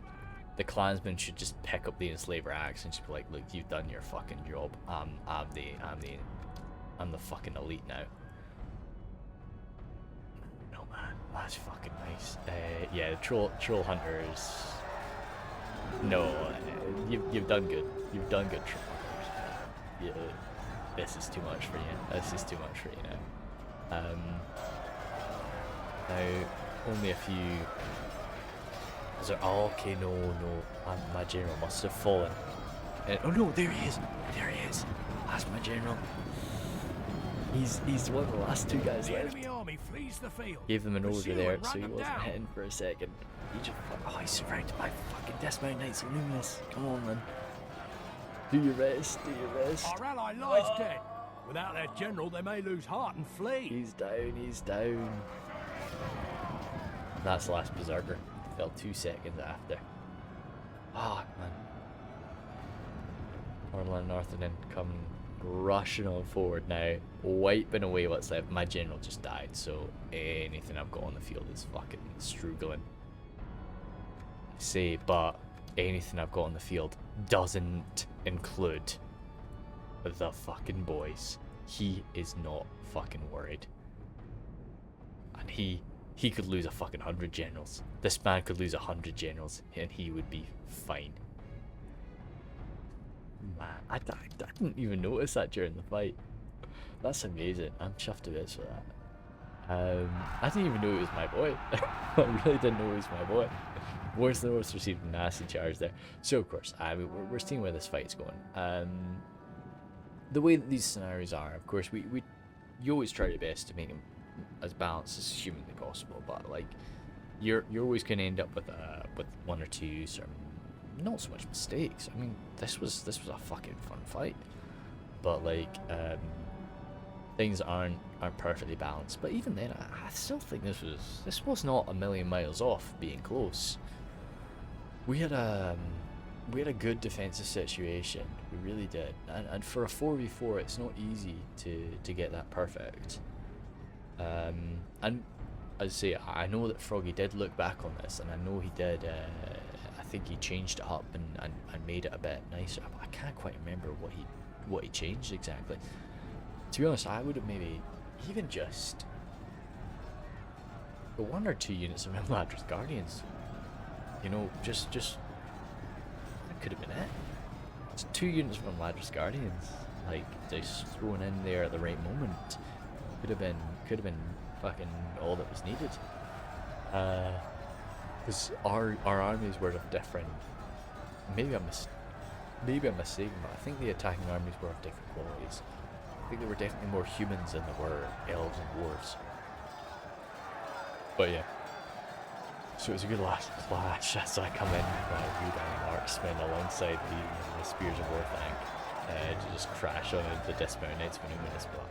The clansman should just pick up the enslaver axe and just be like, look, you've done your fucking job. I'm the fucking elite now. No man, that's fucking nice. Yeah, troll hunters. No, you've done good. You've done good, troll hunters. Yeah, this is too much for you. Now. Now only a few. Is there? Oh, okay, no. My general must have fallen. Oh no, there he is. That's my general. He's one of the last two guys The left. enemy army flees the field. Gave them an order Pursue there, and run so he them wasn't down. hitting for a second. He just oh, he's surrounded by fucking Deathmount Knights and Luminous. Come on, man. Do your rest, do your rest. Our ally lies dead. Without their general, they may lose heart and flee. He's down, he's down. That's the last Berserker. Fell 2 seconds after. Ah, man. Cardolan and Arthedain coming rushing on forward now, wiping away what's left. My general just died, so anything I've got on the field is fucking struggling. Say, but anything I've got on the field doesn't include the fucking boys. He is not fucking worried. And he could lose a fucking 100 generals. This man could lose 100 generals and he would be fine. Man, I didn't even notice that during the fight. That's amazing. I'm chuffed to bits for that. I didn't even know it was my boy. I really didn't know it was my boy. Wars the North received a nasty charge there. So of course, I mean, we're seeing where this fight's going. The way that these scenarios are, of course, you always try your best to make them as balanced as humanly possible. But like, you're always going to end up with one or two sort of not so much mistakes. I mean, this was a fucking fun fight, but like, things aren't perfectly balanced. But even then, I still think this was not a million miles off being close. We had a good defensive situation. We really did, and for a 4v4, it's not easy to get that perfect. And as I say, I know that Froggy did look back on this, and I know he did. I think he changed it up and made it a bit nicer. I can't quite remember what he changed exactly. To be honest, I would have maybe even just the 1 or 2 units of Imladris Guardians. You know, just that could have been it. It's 2 units of Imladris Guardians, like just thrown in there at the right moment. Could have been fucking all that was needed. Because our armies were of different. Maybe I'm mistaken, but I think the attacking armies were of different qualities. I think there were definitely more humans than there were elves and dwarves. But yeah. So it was a good last clash as I come in with my Rhudaur and Marksman alongside the Spears of Warthank to just crash on the Deathmount Knights of Numinous. But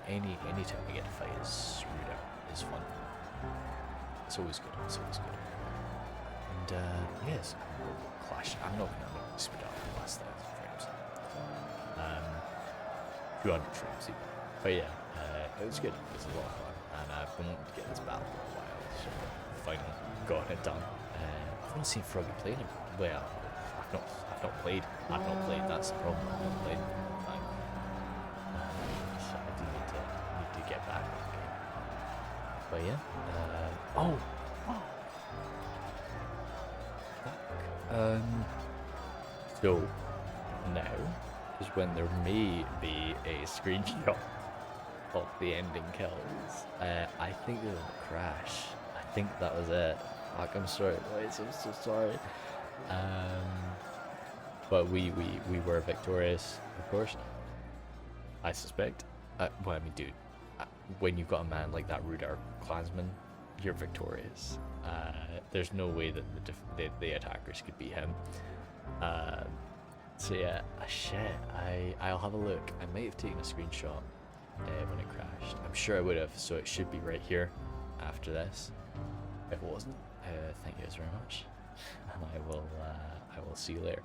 any time we get to fight as Rhudaur is fun. It's always good. It's always good. And yes, clash. I'm not gonna make speed up the last 1,000 frames. 200 frames even. But yeah, it was good. It was a lot of fun, and I've been wanting to get this battle for a while, so finally got it done. I've not seen Froggy play him. Well, I've not played. That's the problem. I've not played in a long time. So I do need to get back in the game. But yeah. So now is when there may be a screenshot of the ending kills. I think there was a crash. I think that was it. Fuck, I'm sorry, boys. I'm so sorry. But we were victorious, of course. I suspect. Well, I mean, dude, when you've got a man like that Rhudaur clansman, you're victorious. There's no way that the attackers could beat him. So yeah, shit. I'll have a look. I might have taken a screenshot when it crashed. I'm sure I would have. So it should be right here after this. If it wasn't, thank you guys very much, and I will see you later.